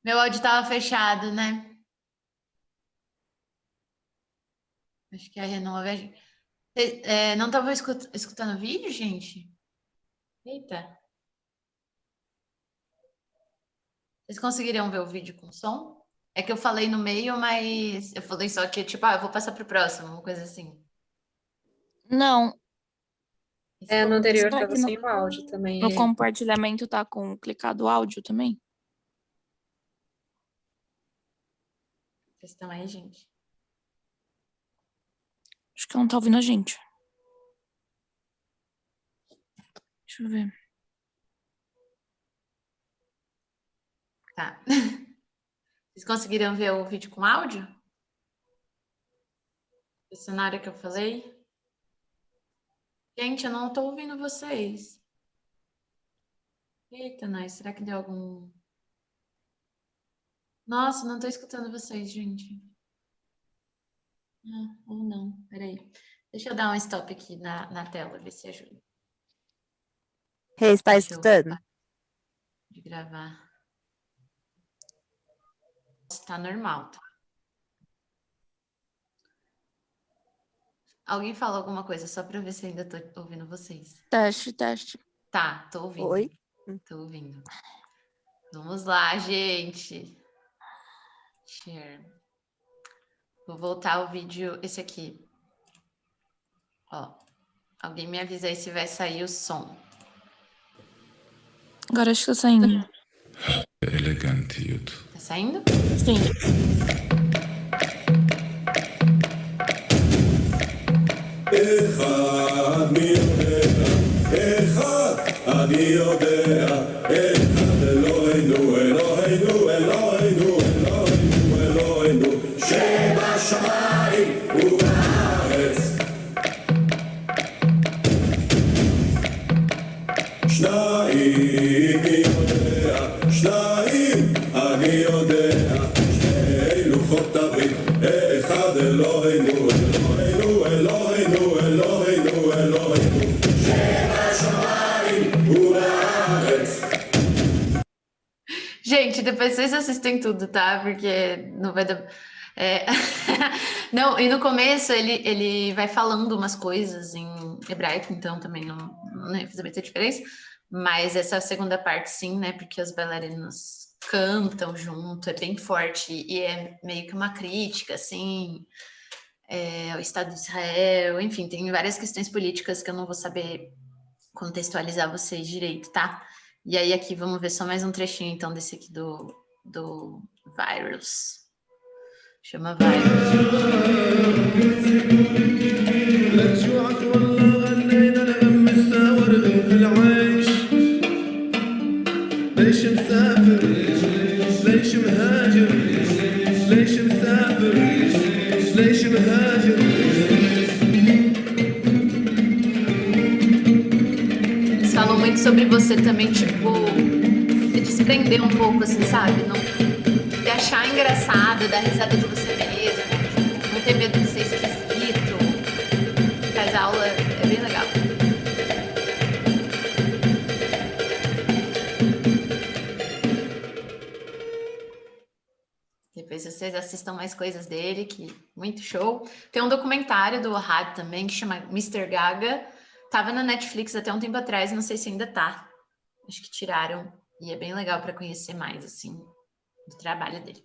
Meu áudio estava fechado, né? Acho que a Renova... não estava escutando o vídeo, gente? Eita. Vocês conseguiriam ver o vídeo com som? É que eu falei no meio, mas eu falei só que, tipo, eu vou passar pro próximo, uma coisa assim. Não, No anterior será tava que sem o áudio também. no compartilhamento tá com clicado áudio também? Vocês estão aí, gente? Acho que não tá ouvindo a gente. Deixa eu ver. Tá. Vocês conseguiram ver o vídeo com áudio? O cenário que eu falei? Gente, eu não tô ouvindo vocês. Eita, nós, será que deu algum... Nossa, não tô escutando vocês, gente. Ou não, peraí. Deixa eu dar um stop aqui na tela, ver se ajuda. Rê, está Deixa eu escutando? parar de gravar. Está normal, tá? Alguém fala alguma coisa, só para ver se ainda tô ouvindo vocês. Teste, teste. Tá, tô ouvindo. Oi? Tô ouvindo. Vamos lá, gente. Share. Vou voltar o vídeo, esse aqui. Ó, alguém me avisa aí se vai sair o som. Agora acho que tá saindo. Elegantiyut. Tá saindo? Sim. אחד מי יודע, אחד אני יודע, אחד אלוהינו, אלוהינו, אלוהינו, אלוהינו, אלוהינו, שבשמיים ובארץ. שניים מי יודע, שניים אני יודע, שני לוחות הברית, אחד אלוהינו, אלוהינו, אלוהינו, אלוהינו, אלוהינו, שבשמיים ובארץ. Gente, depois vocês assistem tudo, tá? Porque não vai dar... Não, e no começo ele vai falando umas coisas em hebraico, então também não ia fazer muita diferença. Mas essa segunda parte, sim, né? Porque os bailarinos cantam junto, é bem forte. E é meio que uma crítica, assim, ao Estado de Israel. Enfim, tem várias questões políticas que eu não vou saber contextualizar vocês direito, tá? E aí aqui vamos ver só mais um trechinho, então, desse aqui do Virus. Chama Virus. ليش مسافر ليش مهاجر ليش مسافر ليش مهاجر. Eles falam muito sobre você também, tipo, se desprender um pouco, assim, sabe? Não se achar engraçado, dar risada de você mesmo, tipo, não ter medo de ser esquisito. Faz aula, é bem legal. Depois vocês assistam mais coisas dele, que muito show. Tem um documentário do Ohad também, que chama Mr. Gaga. Tava na Netflix até um tempo atrás, não sei se ainda tá. Acho que tiraram. E é bem legal para conhecer mais, assim, do trabalho dele.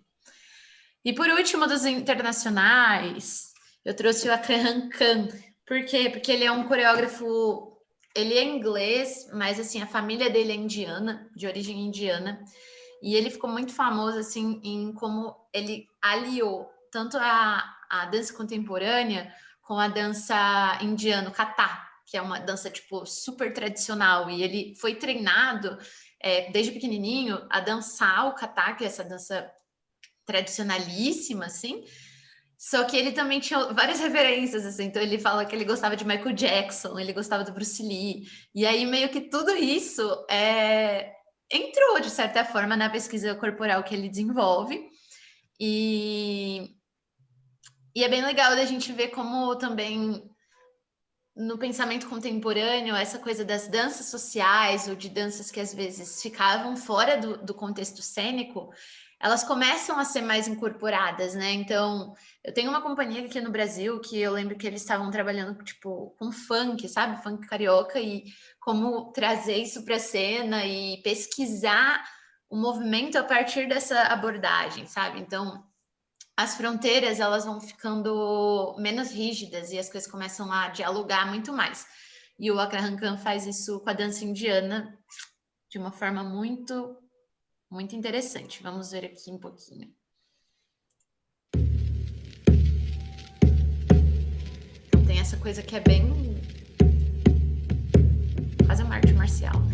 E por último, dos internacionais, eu trouxe o Akram Khan. Por quê? Porque ele é um coreógrafo... Ele é inglês, mas, assim, a família dele é indiana, de origem indiana. E ele ficou muito famoso, assim, em como ele aliou tanto a dança contemporânea com a dança indiana, Kathak, que é uma dança, tipo, super tradicional. E ele foi treinado, desde pequenininho, a dançar o Kathak, essa dança tradicionalíssima, assim. Só que ele também tinha várias referências, assim. Então, ele fala que ele gostava de Michael Jackson, ele gostava do Bruce Lee. E aí, meio que tudo isso entrou, de certa forma, na pesquisa corporal que ele desenvolve. E é bem legal da gente ver como também no pensamento contemporâneo, essa coisa das danças sociais ou de danças que às vezes ficavam fora do contexto cênico, elas começam a ser mais incorporadas, né? Então, eu tenho uma companhia aqui no Brasil que eu lembro que eles estavam trabalhando, tipo, com funk, sabe? Funk carioca, e como trazer isso para a cena e pesquisar o movimento a partir dessa abordagem, sabe? Então, as fronteiras, elas vão ficando menos rígidas e as coisas começam a dialogar muito mais. E o Akrahan Khan faz isso com a dança indiana de uma forma muito, muito interessante. Vamos ver aqui um pouquinho. Então, tem essa coisa que é bem... quase uma arte marcial, né?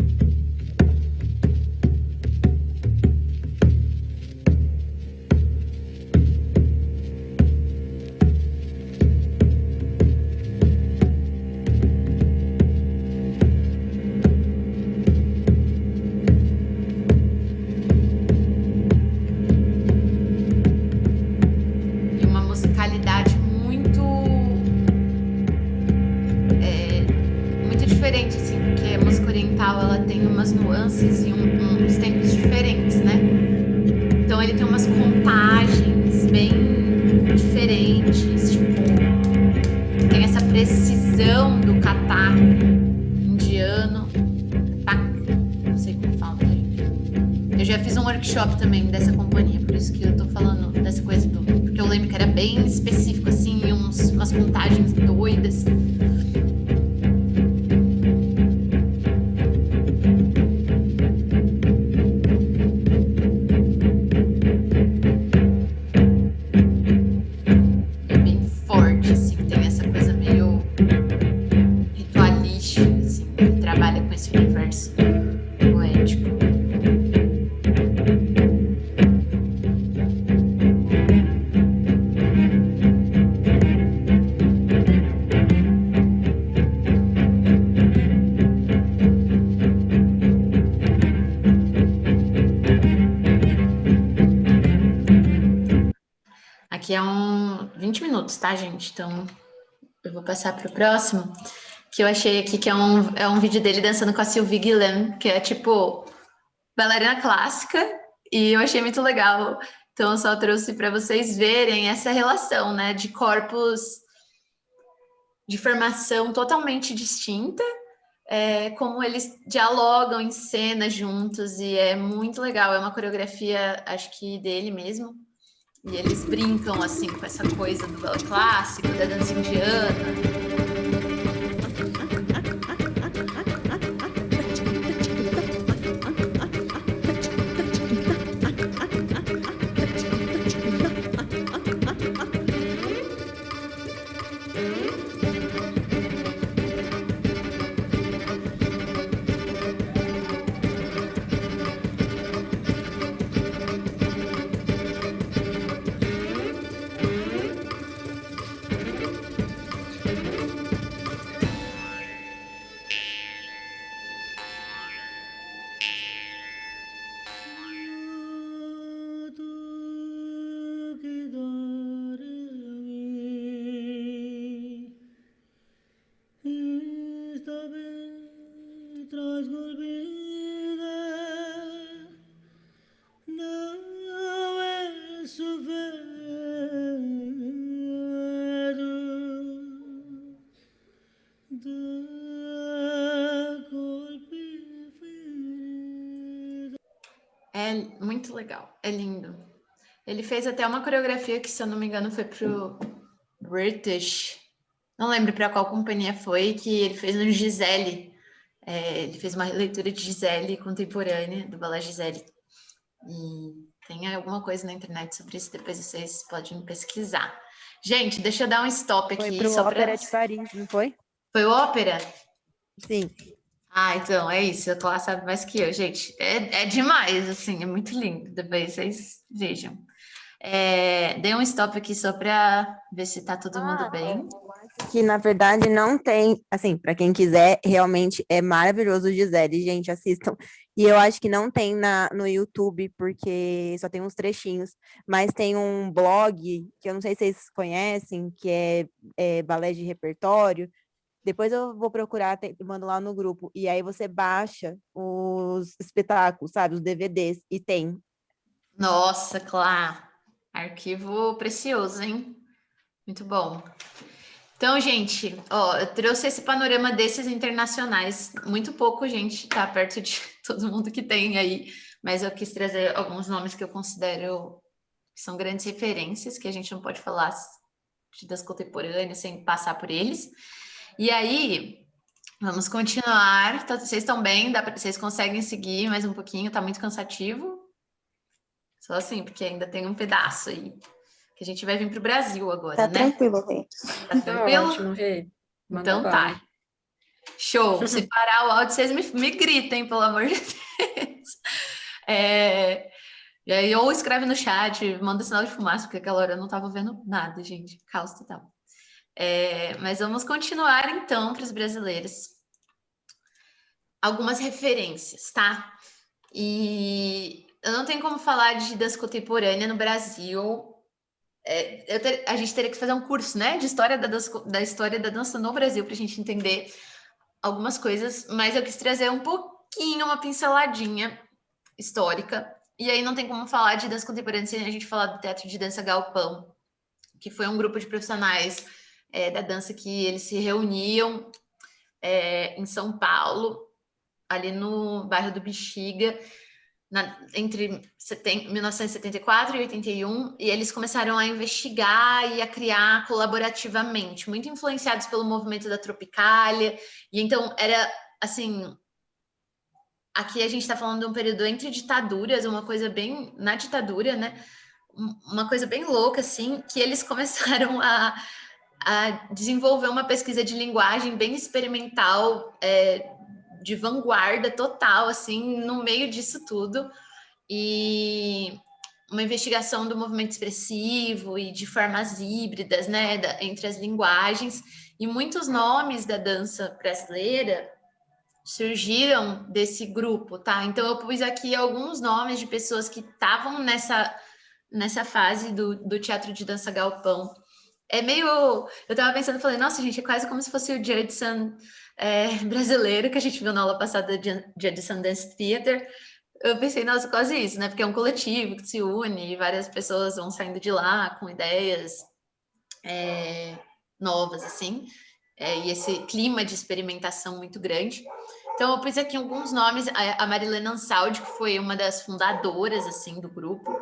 Diferente, assim, porque a música oriental, ela tem umas nuances e uns tempos diferentes, né? Então ele tem umas contagens bem diferentes, tipo, tem essa precisão do kathak indiano, não sei como fala, gente. Eu já fiz um workshop também dessa companhia, por isso que eu tô falando dessa coisa porque eu lembro que era bem específico, assim, umas contagens doidas. Aqui é 20 minutos, tá, gente? Então, eu vou passar para o próximo, que eu achei aqui que é um vídeo dele dançando com a Sylvie Guilhem, que é, tipo, bailarina clássica, e eu achei muito legal. Então, eu só trouxe para vocês verem essa relação, né, de corpos de formação totalmente distinta, como eles dialogam em cena juntos, e é muito legal. É uma coreografia, acho que dele mesmo. E eles brincam, assim, com essa coisa do balé clássico, da dança indiana. É muito legal, é lindo. Ele fez até uma coreografia que, se eu não me engano, foi pro British. Não lembro para qual companhia foi, que ele fez no Gisele. Ele fez uma releitura de Gisele contemporânea, do balé Gisele. E tem alguma coisa na internet sobre isso, depois vocês podem pesquisar. Gente, deixa eu dar um stop aqui. Foi pro Ópera de Paris, não foi? Foi o Ópera? Sim. Ah, então, é isso. A Clara sabe mais que eu, gente. É demais, assim, é muito lindo. Depois vocês vejam. Dei um stop aqui só para ver se tá todo mundo bem. Que, na verdade, não tem... Assim, para quem quiser, realmente é maravilhoso o Gisele, gente, assistam. E eu acho que não tem no YouTube, porque só tem uns trechinhos. Mas tem um blog, que eu não sei se vocês conhecem, que é Balé de Repertório, Depois eu vou procurar, mando lá no grupo. E aí você baixa os espetáculos, sabe? Os DVDs. E tem. Nossa, claro. Arquivo precioso, hein? Muito bom. Então, gente, ó, eu trouxe esse panorama desses internacionais. Muito pouco, gente, tá perto de todo mundo que tem aí. Mas eu quis trazer alguns nomes que eu considero que são grandes referências, que a gente não pode falar de dança contemporânea sem passar por eles. E aí, vamos continuar. Vocês estão bem? Vocês conseguem seguir mais um pouquinho? Tá muito cansativo? Só assim, porque ainda tem um pedaço aí. Que a gente vai vir para o Brasil agora, Tá né? tranquilo, Rê. Tá Tá tranquilo? ótimo, Rê. Manda Então bala. tá. Show. Se parar o áudio, vocês me gritem, pelo amor de Deus. E aí, ou escreve no chat, manda sinal de fumaça, porque aquela hora eu não estava vendo nada, gente. Caos total. Mas vamos continuar, então, para os brasileiros. Algumas referências, tá? E eu não tenho como falar de dança contemporânea no Brasil. A gente teria que fazer um curso, né, de história da história da dança no Brasil para a gente entender algumas coisas, mas eu quis trazer um pouquinho, uma pinceladinha histórica. E aí não tem como falar de dança contemporânea sem a gente falar do Teatro de Dança Galpão, que foi um grupo de profissionais da dança que eles se reuniam em São Paulo, ali no bairro do Bexiga, entre 1974 e 81, e eles começaram a investigar e a criar colaborativamente, muito influenciados pelo movimento da Tropicália, e então era, assim, aqui a gente está falando de um período entre ditaduras, uma coisa bem, na ditadura, né, uma coisa bem louca, assim, que eles começaram a desenvolver uma pesquisa de linguagem bem experimental, de vanguarda total, assim, no meio disso tudo, e uma investigação do movimento expressivo e de formas híbridas, né, entre as linguagens, e muitos nomes da dança brasileira surgiram desse grupo, tá? Então eu pus aqui alguns nomes de pessoas que estavam nessa fase do teatro de dança galpão. Eu tava pensando, falei, nossa, gente, é quase como se fosse o Judson brasileiro, que a gente viu na aula passada de Judson Dance Theater. Eu pensei, nossa, quase isso, né? Porque é um coletivo que se une e várias pessoas vão saindo de lá com ideias novas, assim, e esse clima de experimentação muito grande. Então, eu pus aqui alguns nomes, a Marilena Ansaldi, que foi uma das fundadoras, assim, do grupo,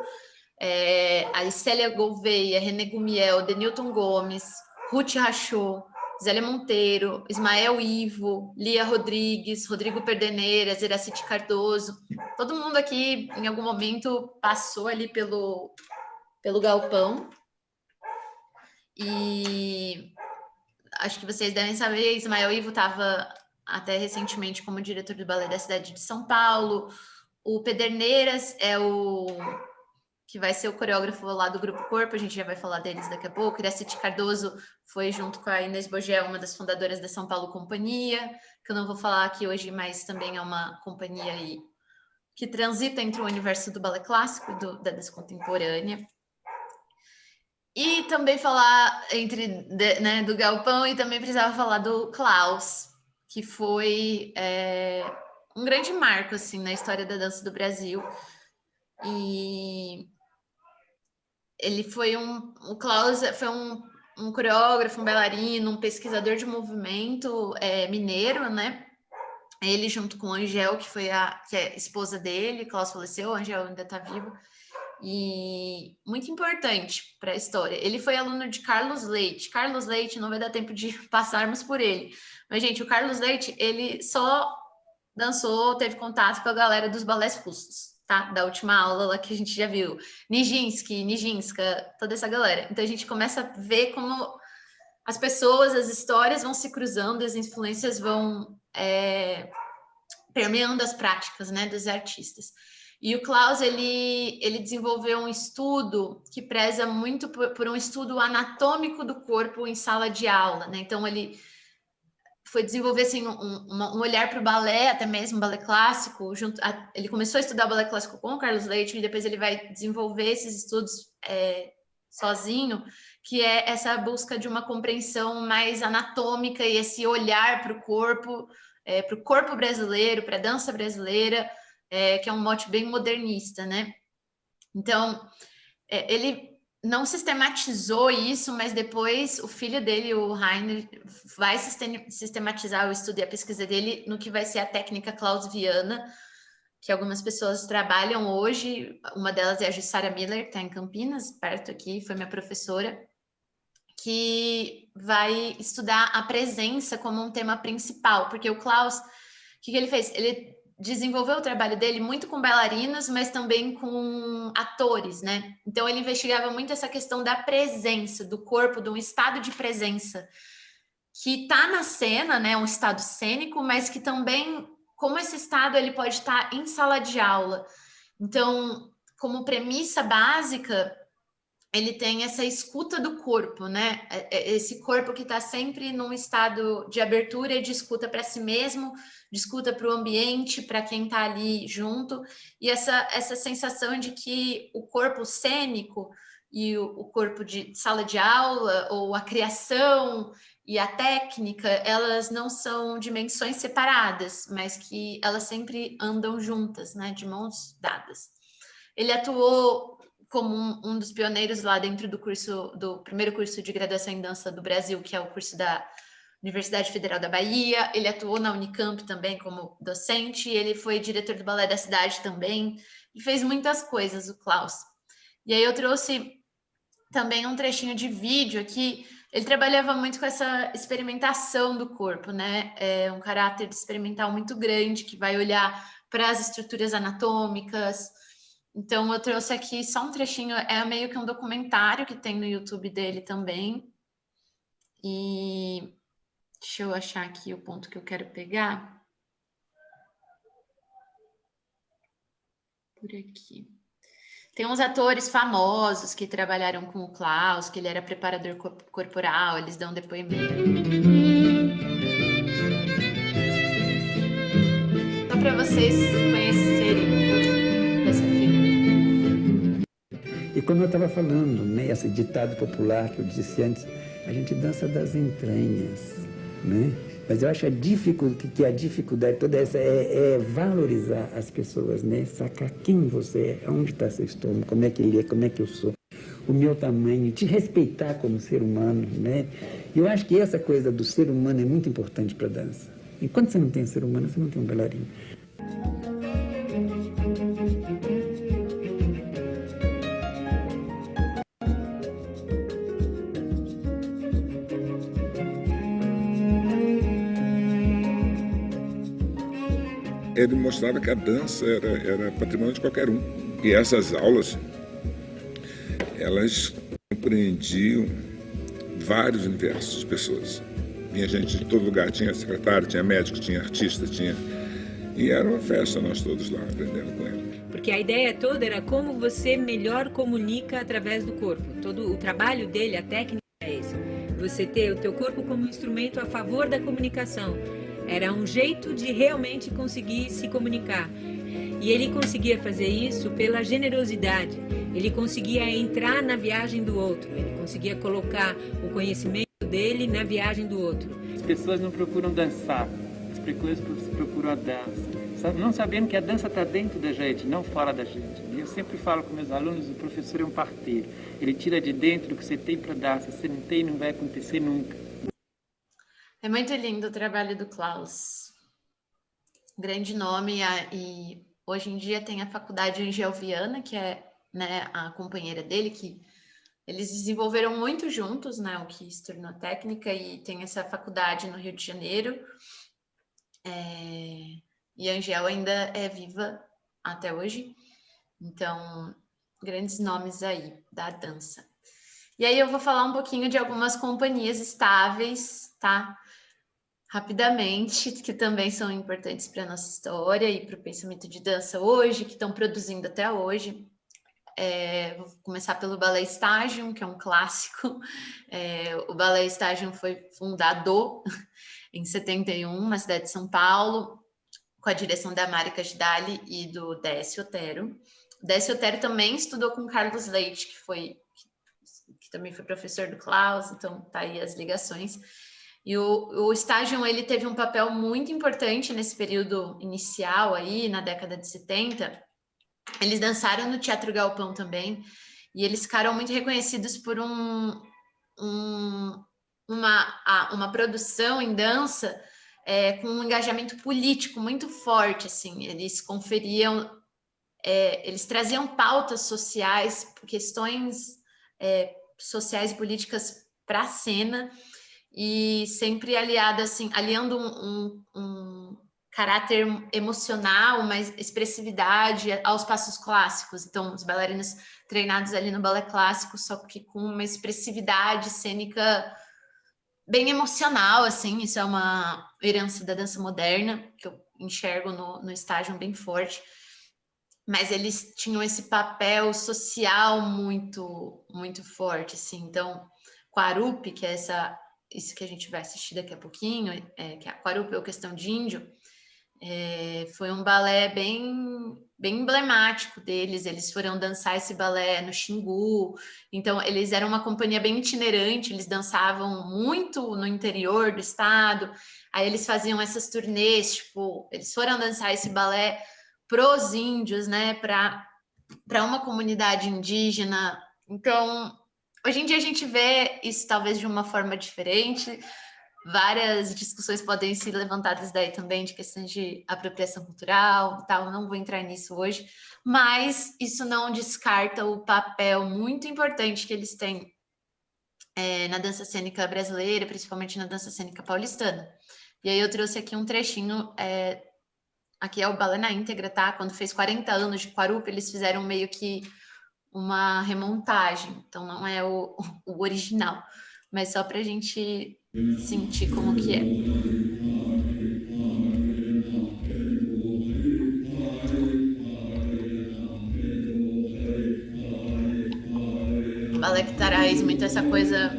a Célia Gouveia, René Gumiel, Denilton Gomes, Ruth Rachot, Zélia Monteiro, Ismael Ivo, Lia Rodrigues, Rodrigo Perdeneiras, Iracite Cardoso. Todo mundo aqui, em algum momento, passou ali pelo galpão. E acho que vocês devem saber, Ismael Ivo estava até recentemente como diretor do balé da cidade de São Paulo. O Pederneiras é o que vai ser o coreógrafo lá do Grupo Corpo, a gente já vai falar deles daqui a pouco. Iracite Cardoso foi, junto com a Inês Bogel, uma das fundadoras da São Paulo Companhia, que eu não vou falar aqui hoje, mas também é uma companhia aí que transita entre o universo do balé clássico e da dança contemporânea. E também falar do Galpão, e também precisava falar do Klaus, que foi um grande marco assim, na história da dança do Brasil. E ele foi o Klaus foi um coreógrafo, um bailarino, um pesquisador de movimento mineiro, né? Ele junto com a Angel, que é a esposa dele. Klaus faleceu, a Angel ainda está viva. E muito importante para a história. Ele foi aluno de Carlos Leite. Carlos Leite, não vai dar tempo de passarmos por ele. Mas, gente, o Carlos Leite, ele só dançou, teve contato com a galera dos balés russos, tá? Da última aula lá que a gente já viu. Nijinsky, Nijinska, toda essa galera. Então, a gente começa a ver como as pessoas, as histórias vão se cruzando, as influências vão permeando as práticas, né, dos artistas. E o Klaus, ele desenvolveu um estudo que preza muito por um estudo anatômico do corpo em sala de aula, né? Então, ele foi desenvolver assim, um olhar para o balé, até mesmo balé clássico. Ele começou a estudar balé clássico com o Carlos Leite, e depois ele vai desenvolver esses estudos sozinho, que é essa busca de uma compreensão mais anatômica e esse olhar para o corpo brasileiro, para a dança brasileira, que é um mote bem modernista, né? Então, ele não sistematizou isso, mas depois o filho dele, o Rainer, vai sistematizar o estudo e a pesquisa dele no que vai ser a técnica clausiana, que algumas pessoas trabalham hoje. Uma delas é a Jussara Miller, que está em Campinas, perto aqui, foi minha professora, que vai estudar a presença como um tema principal, porque o Klaus, o que ele fez? Ele desenvolveu o trabalho dele muito com bailarinos, mas também com atores, né? Então ele investigava muito essa questão da presença do corpo, de um estado de presença que está na cena, né? Um estado cênico, mas que também, como esse estado, ele pode estar em sala de aula. Então, como premissa básica, ele tem essa escuta do corpo, né? Esse corpo que está sempre num estado de abertura e de escuta para si mesmo, de escuta para o ambiente, para quem está ali junto, e essa sensação de que o corpo cênico e o corpo de sala de aula, ou a criação e a técnica, elas não são dimensões separadas, mas que elas sempre andam juntas, né? De mãos dadas. Ele atuou como um dos pioneiros lá dentro do primeiro curso de graduação em dança do Brasil, que é o curso da Universidade Federal da Bahia. Ele atuou na Unicamp também como docente, ele foi diretor do Balé da Cidade também, e fez muitas coisas, o Klaus. E aí eu trouxe também um trechinho de vídeo aqui. Ele trabalhava muito com essa experimentação do corpo, né? É um caráter experimental muito grande, que vai olhar para as estruturas anatômicas. Então, eu trouxe aqui só um trechinho, é meio que um documentário que tem no YouTube dele também. E deixa eu achar aqui o ponto que eu quero pegar. Por aqui. Tem uns atores famosos que trabalharam com o Klaus, que ele era preparador corporal, eles dão depoimento. Só para vocês conhecerem essa figura. E como eu estava falando, né, esse ditado popular que eu disse antes, a gente dança das entranhas, né? Mas eu acho que a dificuldade toda essa é valorizar as pessoas, né? Sacar quem você é, onde está seu estômago, como é que ele é, como é que eu sou, o meu tamanho, te respeitar como ser humano, né? E eu acho que essa coisa do ser humano é muito importante para a dança. Enquanto você não tem ser humano, você não tem um bailarino. Ele mostrava que a dança era patrimônio de qualquer um. E essas aulas, elas compreendiam vários universos de pessoas. Vinha gente de todo lugar, tinha secretário, tinha médico, tinha artista, tinha... E era uma festa, nós todos lá aprendendo com ele. Porque a ideia toda era como você melhor comunica através do corpo. Todo o trabalho dele, a técnica é esse. Você ter o teu corpo como instrumento a favor da comunicação. Era um jeito de realmente conseguir se comunicar. E ele conseguia fazer isso pela generosidade. Ele conseguia entrar na viagem do outro. Ele conseguia colocar o conhecimento dele na viagem do outro. As pessoas não procuram dançar, as pessoas procuram a dança. Não sabendo que a dança está dentro da gente, não fora da gente. E eu sempre falo com meus alunos, o professor é um parteiro. Ele tira de dentro o que você tem para dar. Se você não tem, não vai acontecer nunca. É muito lindo o trabalho do Klaus. Grande nome, e hoje em dia tem a Faculdade Angel Viana, que é, né, a companheira dele, que eles desenvolveram muito juntos, né, o que se tornou técnica, e tem essa faculdade no Rio de Janeiro. E a Angel ainda é viva até hoje. Então, grandes nomes aí da dança. E aí eu vou falar um pouquinho de algumas companhias estáveis, tá? Rapidamente, que também são importantes para a nossa história e para o pensamento de dança hoje, que estão produzindo até hoje. Vou começar pelo Ballet Stagium, que é um clássico. O Ballet Stagium foi fundado em 71, na cidade de São Paulo, com a direção da Mari Casdali e do Décio Otero. O Décio Otero também estudou com Carlos Leite, que foi também foi professor do Klaus, então tá aí as ligações. E o Stadium, ele teve um papel muito importante nesse período inicial aí, na década de 70. Eles dançaram no Teatro Galpão também, e eles ficaram muito reconhecidos por uma produção em dança com um engajamento político muito forte, assim. Eles conferiam, eles traziam pautas sociais, questões sociais e políticas para a cena, e sempre aliado, assim, aliando um caráter emocional, uma expressividade aos passos clássicos. Então, os bailarinos treinados ali no balé clássico, só que com uma expressividade cênica bem emocional, assim. Isso é uma herança da dança moderna, que eu enxergo no estágio bem forte. Mas eles tinham esse papel social muito, muito forte, assim. Então, Quarupi, que é isso que a gente vai assistir daqui a pouquinho, que é a Quarupi, ou Questão de Índio, foi um balé bem emblemático deles. Eles foram dançar esse balé no Xingu, então eles eram uma companhia bem itinerante, eles dançavam muito no interior do estado, aí eles faziam essas turnês, tipo, eles foram dançar esse balé pros índios, né, para uma comunidade indígena. Então, hoje em dia a gente vê isso talvez de uma forma diferente. Várias discussões podem ser levantadas daí também, de questões de apropriação cultural e tal, não vou entrar nisso hoje, mas isso não descarta o papel muito importante que eles têm na dança cênica brasileira, principalmente na dança cênica paulistana. E aí eu trouxe aqui um trechinho, aqui é o balé na íntegra, tá? Quando fez 40 anos de Quarupi, eles fizeram meio que uma remontagem, então não é o original, mas só pra gente sentir como que é. O balé que traz muito essa coisa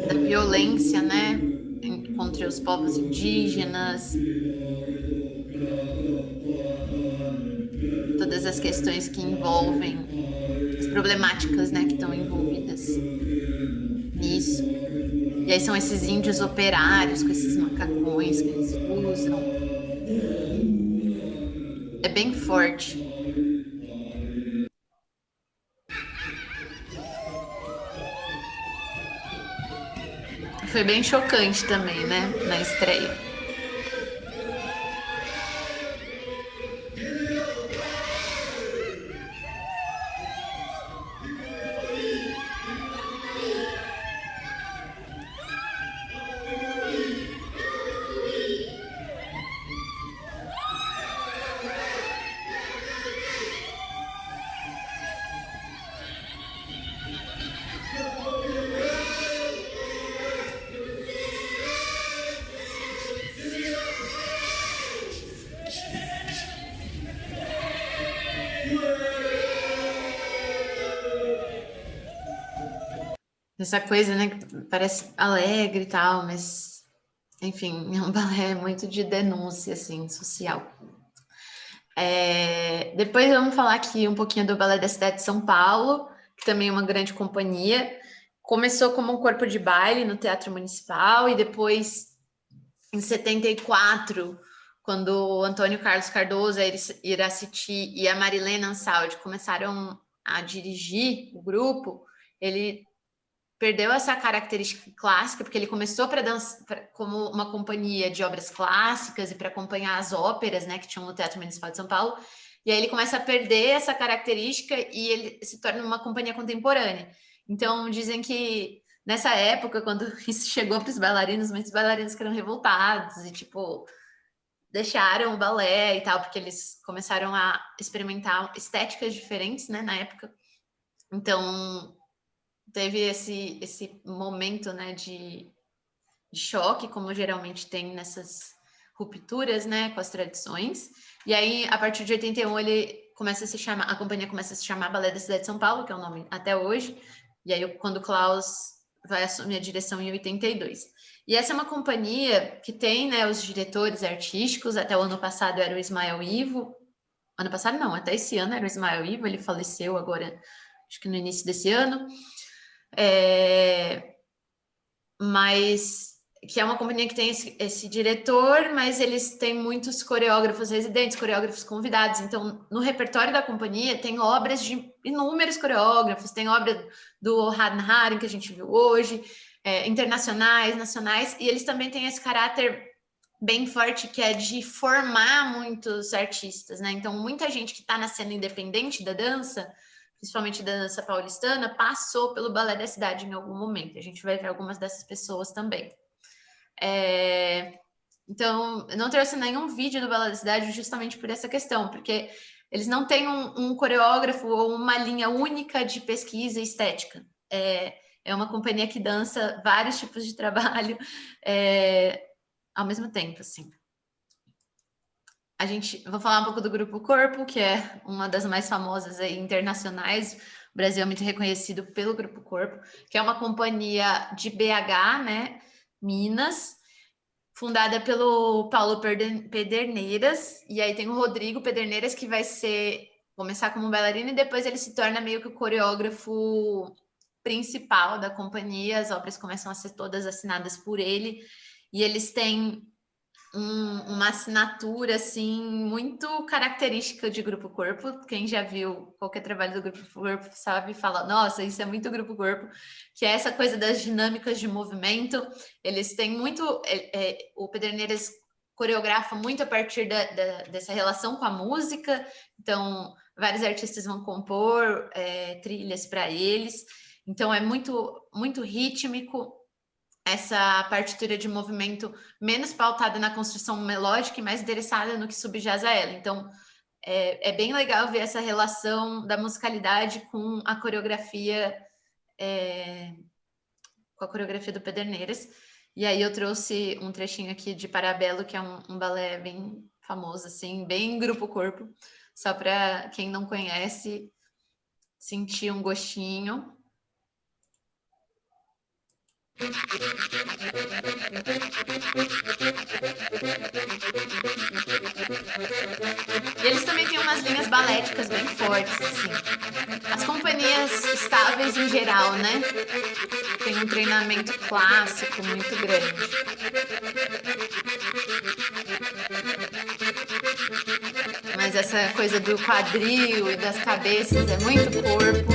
da violência, né, contra os povos indígenas, todas as questões que envolvem, as problemáticas, né, que estão envolvidas nisso. E aí são esses índios operários com esses macacões que eles usam. É bem forte. Foi bem chocante também, né, na estreia. Essa coisa, né, que parece alegre e tal, mas, enfim, é um balé muito de denúncia, assim, social. Depois vamos falar aqui um pouquinho do Balé da Cidade de São Paulo, que também é uma grande companhia. Começou como um corpo de baile no Teatro Municipal e depois, em 74, quando o Antônio Carlos Cardoso, a Iraciti e a Marilena Ansaldi começaram a dirigir o grupo, ele perdeu essa característica clássica, porque ele começou para dançar como uma companhia de obras clássicas e para acompanhar as óperas, né, que tinham no Teatro Municipal de São Paulo, e aí ele começa a perder essa característica e ele se torna uma companhia contemporânea. Então, dizem que nessa época, quando isso chegou para os bailarinos, muitos bailarinos ficaram revoltados e, tipo, deixaram o balé e tal, porque eles começaram a experimentar estéticas diferentes, né, na época. Então, teve esse momento, né, de choque, como geralmente tem nessas rupturas, né, com as tradições. E aí, a partir de 81, a companhia começa a se chamar Balé da Cidade de São Paulo, que é o nome até hoje. E aí, quando o Klaus vai assumir a direção em 82. E essa é uma companhia que tem, né, os diretores artísticos. Até o ano passado era o Ismael Ivo. Ano passado não, até esse ano era o Ismael Ivo, ele faleceu agora acho que no início desse ano. Mas que é uma companhia que tem esse diretor, mas eles têm muitos coreógrafos residentes, coreógrafos convidados. Então, no repertório da companhia, tem obras de inúmeros coreógrafos, tem obra do Han Haring, que a gente viu hoje, internacionais, nacionais, e eles também têm esse caráter bem forte, que é de formar muitos artistas, né? Então, muita gente que está na cena independente da dança, principalmente da dança paulistana, passou pelo Balé da Cidade em algum momento. A gente vai ver algumas dessas pessoas também. Então, eu não trouxe nenhum vídeo do Balé da Cidade justamente por essa questão, porque eles não têm um coreógrafo ou uma linha única de pesquisa e estética. É uma companhia que dança vários tipos de trabalho ao mesmo tempo, assim. Vou falar um pouco do Grupo Corpo, que é uma das mais famosas aí, internacionais. O Brasil é muito reconhecido pelo Grupo Corpo, que é uma companhia de BH, né, Minas, fundada pelo Paulo Pederneiras, e aí tem o Rodrigo Pederneiras, que vai começar como bailarino, e depois ele se torna meio que o coreógrafo principal da companhia. As obras começam a ser todas assinadas por ele, e eles têm uma assinatura, assim, muito característica de Grupo Corpo. Quem já viu qualquer trabalho do Grupo Corpo sabe, fala, nossa, isso é muito Grupo Corpo, que é essa coisa das dinâmicas de movimento. Eles têm muito... o Pederneiras coreografa muito a partir dessa relação com a música, então vários artistas vão compor trilhas para eles, então é muito, muito rítmico, essa partitura de movimento menos pautada na construção melódica e mais interessada no que subjaz a ela. Então, é bem legal ver essa relação da musicalidade com a coreografia do Pederneiras. E aí eu trouxe um trechinho aqui de Parabelo, que é um balé bem famoso, assim, bem Grupo Corpo, só para quem não conhece sentir um gostinho. E eles também têm umas linhas baléticas bem fortes, assim. As companhias estáveis em geral, né? Tem um treinamento clássico muito grande. Mas essa coisa do quadril e das cabeças é muito corpo.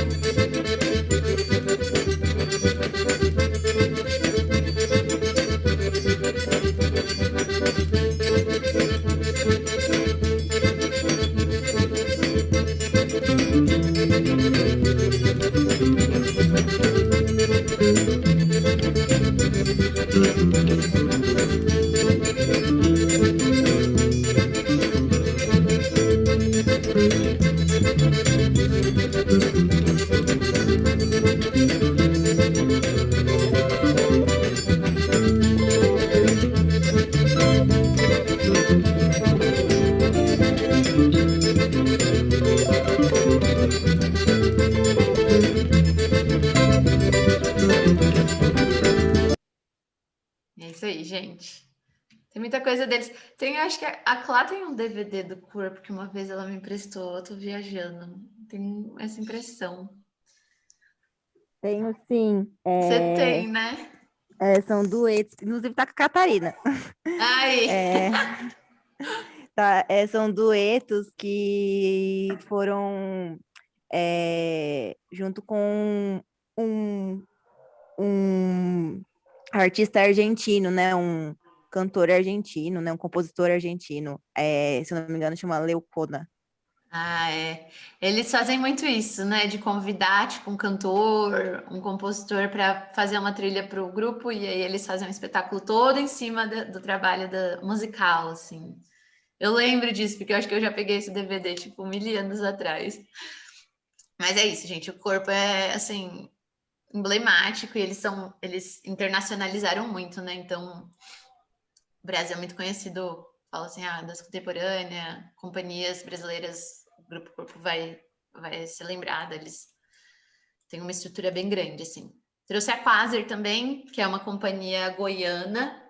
É isso aí, gente. Tem muita coisa deles. Acho que a Clá tem um DVD do Corpo que uma vez ela me emprestou. Eu tô viajando. Tenho essa impressão. Tenho sim. Você tem, né? São duetos. Inclusive tá com a Catarina. Ai! São duetos que foram junto com um artista argentino, né? Um cantor argentino, né? Um compositor argentino. Se eu não me engano, chama Leucona. Eles fazem muito isso, né? De convidar, tipo, um cantor, um compositor para fazer uma trilha para o grupo, e aí eles fazem um espetáculo todo em cima do trabalho musical, assim. Eu lembro disso, porque eu acho que eu já peguei esse DVD, tipo, 1000 anos atrás. Mas é isso, gente. O Corpo é, assim, emblemático, e eles internacionalizaram muito, né? Então, o Brasil é muito conhecido, fala assim, dança contemporânea, companhias brasileiras, o Grupo Corpo vai ser lembrado, eles têm uma estrutura bem grande, assim. Trouxe a Quasar também, que é uma companhia goiana.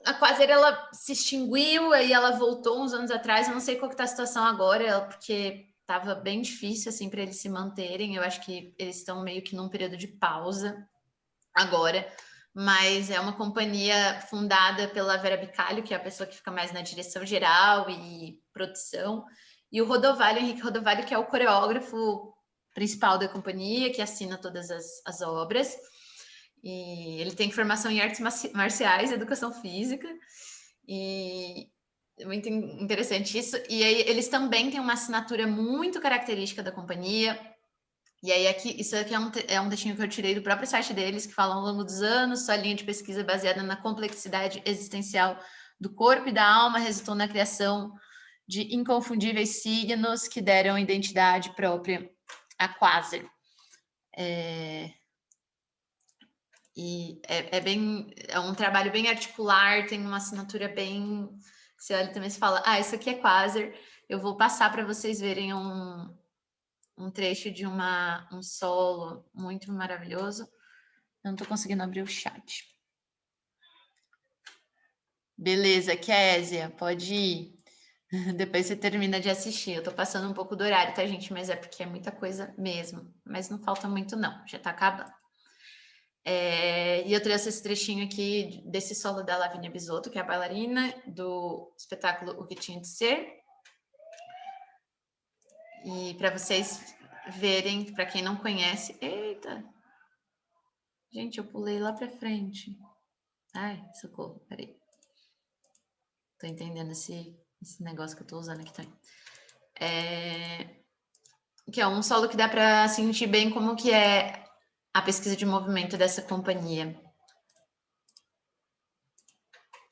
A Quasar, ela se extinguiu, aí ela voltou uns anos atrás, eu não sei qual que tá a situação agora, porque Tava bem difícil, assim, para eles se manterem. Eu acho que eles estão meio que num período de pausa agora, mas é uma companhia fundada pela Vera Bicalho, que é a pessoa que fica mais na direção geral e produção, e o Rodovalho, Henrique Rodovalho, que é o coreógrafo principal da companhia, que assina todas as obras, e ele tem formação em artes marciais, educação física, e é muito interessante isso. E aí eles também têm uma assinatura muito característica da companhia. E aí isso aqui é um textinho que eu tirei do próprio site deles, que fala: ao longo dos anos, sua linha de pesquisa baseada na complexidade existencial do corpo e da alma resultou na criação de inconfundíveis signos que deram identidade própria a Quasar. É um trabalho bem articular, tem uma assinatura bem... Você olha também e fala, isso aqui é Quasar. Eu vou passar para vocês verem um trecho de um solo muito maravilhoso. Eu não estou conseguindo abrir o chat. Beleza, Késia, pode ir. Depois você termina de assistir. Eu estou passando um pouco do horário, tá, gente? Mas é porque é muita coisa mesmo. Mas não falta muito, não. Já está acabando. E eu trouxe esse trechinho aqui desse solo da Lavínia Bisotto, que é a bailarina do espetáculo O Que Tinha de Ser. E para vocês verem, para quem não conhece... Eita! Gente, eu pulei lá para frente. Ai, socorro, peraí. Tô entendendo esse negócio que eu tô usando aqui também. Que é um solo que dá para sentir bem como que é a pesquisa de movimento dessa companhia.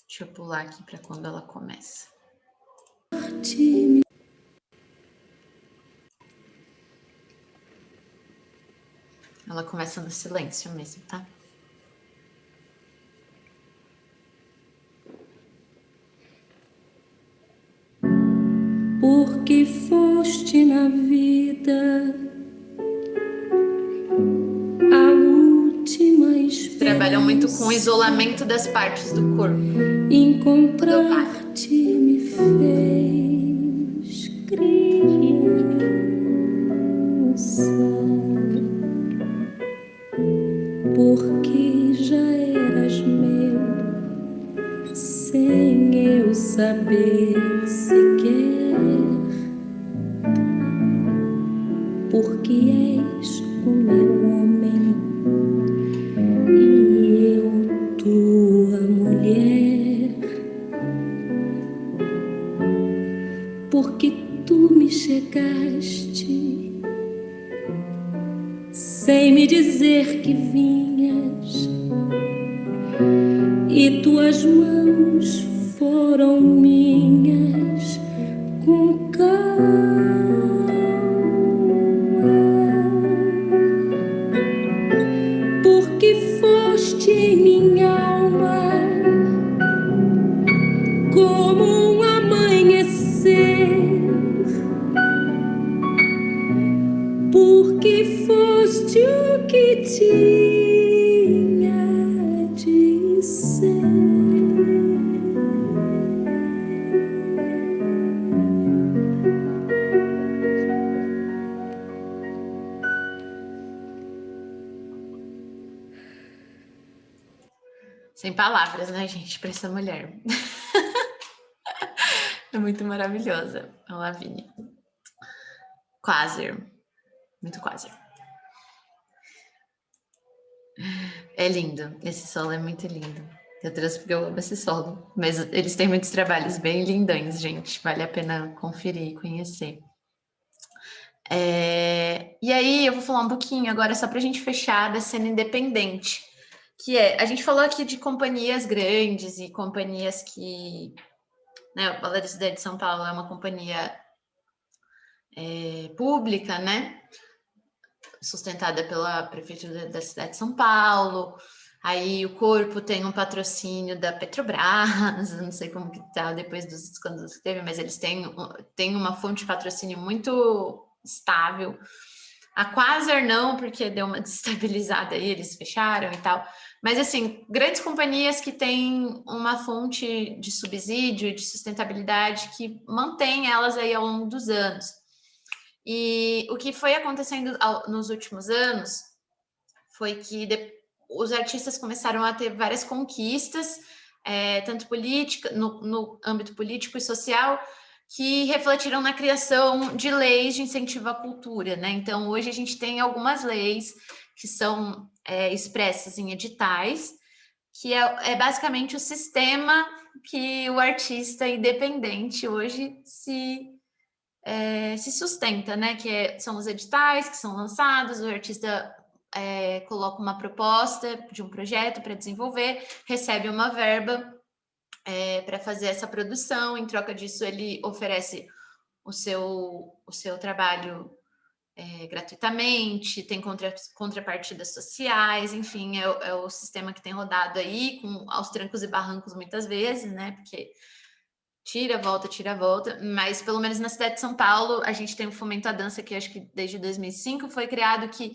Deixa eu pular aqui para quando ela começa. Ela começa no silêncio mesmo, tá? Porque foste na vida a última esperança. Trabalham muito com o isolamento das partes do corpo. Encontrar-te me fez criança, porque já eras meu, sem eu saber sequer. Porque és o meu homem e eu tua mulher. Porque tu me chegaste sem me dizer que vinhas, e tuas mãos foram minhas com calma. Porque foste em minha alma como um amanhecer. Porque foste o que tinha de ser. Sem palavras, né, gente, para essa mulher. É muito maravilhosa, a Lavínia. Quasar. Muito Quasar. É lindo. Esse solo é muito lindo. Eu trouxe porque eu amo esse solo. Mas eles têm muitos trabalhos bem lindões, gente. Vale a pena conferir e conhecer. E aí, eu vou falar um pouquinho agora, só para a gente fechar, da cena independente. Que a gente falou aqui de companhias grandes e companhias que... Né, o Balé da Cidade de São Paulo é uma companhia pública, né? Sustentada pela Prefeitura da Cidade de São Paulo. Aí o corpo tem um patrocínio da Petrobras, não sei como que tá depois dos escândalos que teve, mas eles têm uma fonte de patrocínio muito estável. A Quasar não, porque deu uma desestabilizada aí, eles fecharam e tal. Mas, assim, grandes companhias que têm uma fonte de subsídio e de sustentabilidade que mantém elas aí ao longo dos anos. E o que foi acontecendo nos últimos anos foi que os artistas começaram a ter várias conquistas, tanto política, no âmbito político e social, que refletiram na criação de leis de incentivo à cultura, né? Então, hoje a gente tem algumas leis que são expressas em editais, que é basicamente o sistema que o artista independente hoje se sustenta, né? São os editais que são lançados, o artista coloca uma proposta de um projeto para desenvolver, recebe uma verba para fazer essa produção, em troca disso ele oferece o seu trabalho gratuitamente, tem contrapartidas sociais, enfim, é o sistema que tem rodado aí, aos trancos e barrancos muitas vezes, né? Porque tira, volta, mas pelo menos na cidade de São Paulo a gente tem o Fomento à Dança, que acho que desde 2005 foi criado, que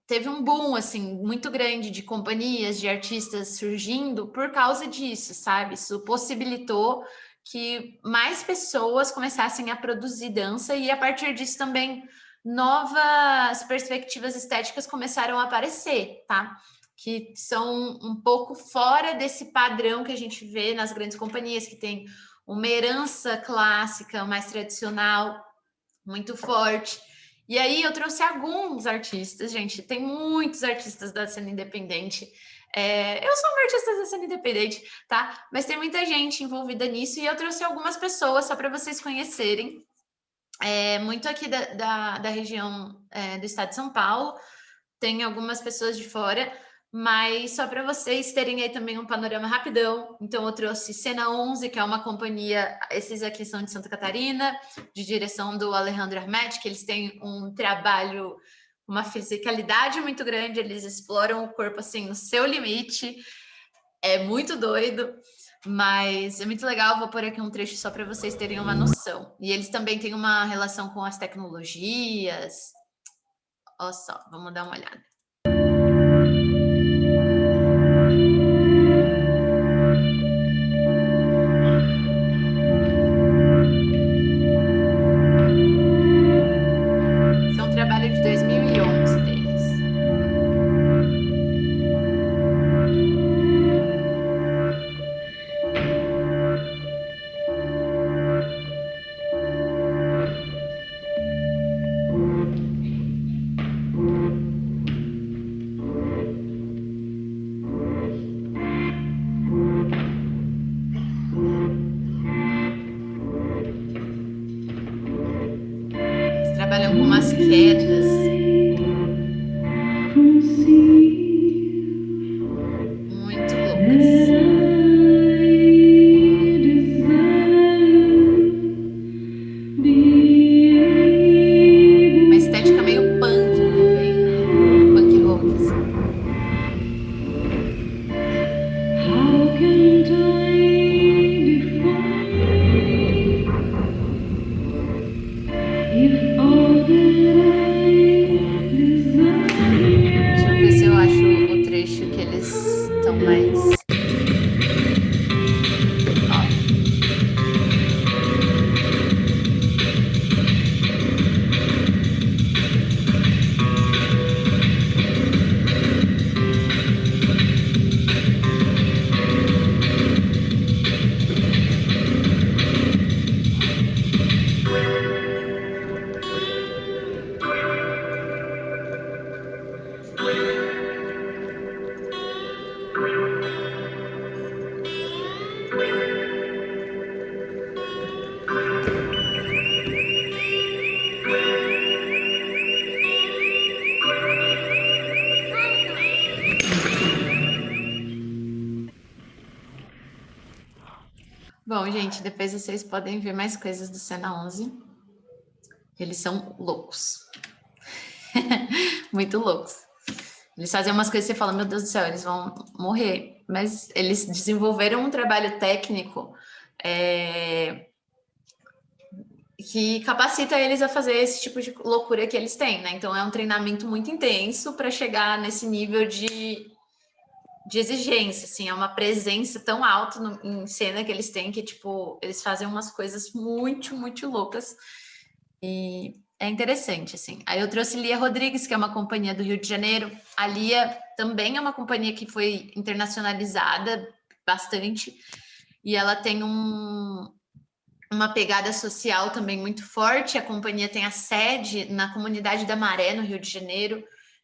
teve um boom, assim, muito grande de companhias, de artistas surgindo por causa disso, sabe? Isso possibilitou que mais pessoas começassem a produzir dança e a partir disso também novas perspectivas estéticas começaram a aparecer, tá? Que são um pouco fora desse padrão que a gente vê nas grandes companhias, que tem uma herança clássica, mais tradicional, muito forte. E aí eu trouxe alguns artistas, gente, tem muitos artistas da cena independente. Eu sou uma artista da cena independente, tá? Mas tem muita gente envolvida nisso e eu trouxe algumas pessoas só para vocês conhecerem. Muito aqui da região do estado de São Paulo, tem algumas pessoas de fora, mas só para vocês terem aí também um panorama rapidão. Então eu trouxe Cena 11, que é uma companhia, esses aqui são de Santa Catarina, de direção do Alejandro Hermet, que eles têm um trabalho, uma fisicalidade muito grande, eles exploram o corpo assim no seu limite, é muito doido, mas é muito legal. Vou pôr aqui um trecho só para vocês terem uma noção. E eles também têm uma relação com as tecnologias. Olha só, vamos dar uma olhada. Esse é um trabalho de 2011 deles. Eles trabalham com umas quedas. Muito loucas. Uma estética meio punk também, né? Punk rock, assim. Deixa eu ver se eu acho o trecho que eles estão mais. Ó. Bom, gente, depois vocês podem ver mais coisas do Cena 11. Eles são loucos. Muito loucos. Eles fazem umas coisas que você fala, meu Deus do céu, eles vão morrer. Mas eles desenvolveram um trabalho técnico que capacita eles a fazer esse tipo de loucura que eles têm, né? Então é um treinamento muito intenso para chegar nesse nível de exigência, assim, é uma presença tão alta em cena que eles têm que, tipo, eles fazem umas coisas muito, muito loucas. E é interessante, assim. Aí eu trouxe Lia Rodrigues, que é uma companhia do Rio de Janeiro. A Lia também é uma companhia que foi internacionalizada bastante, e ela tem uma pegada social também muito forte. A companhia tem a sede na comunidade da Maré, no Rio de Janeiro.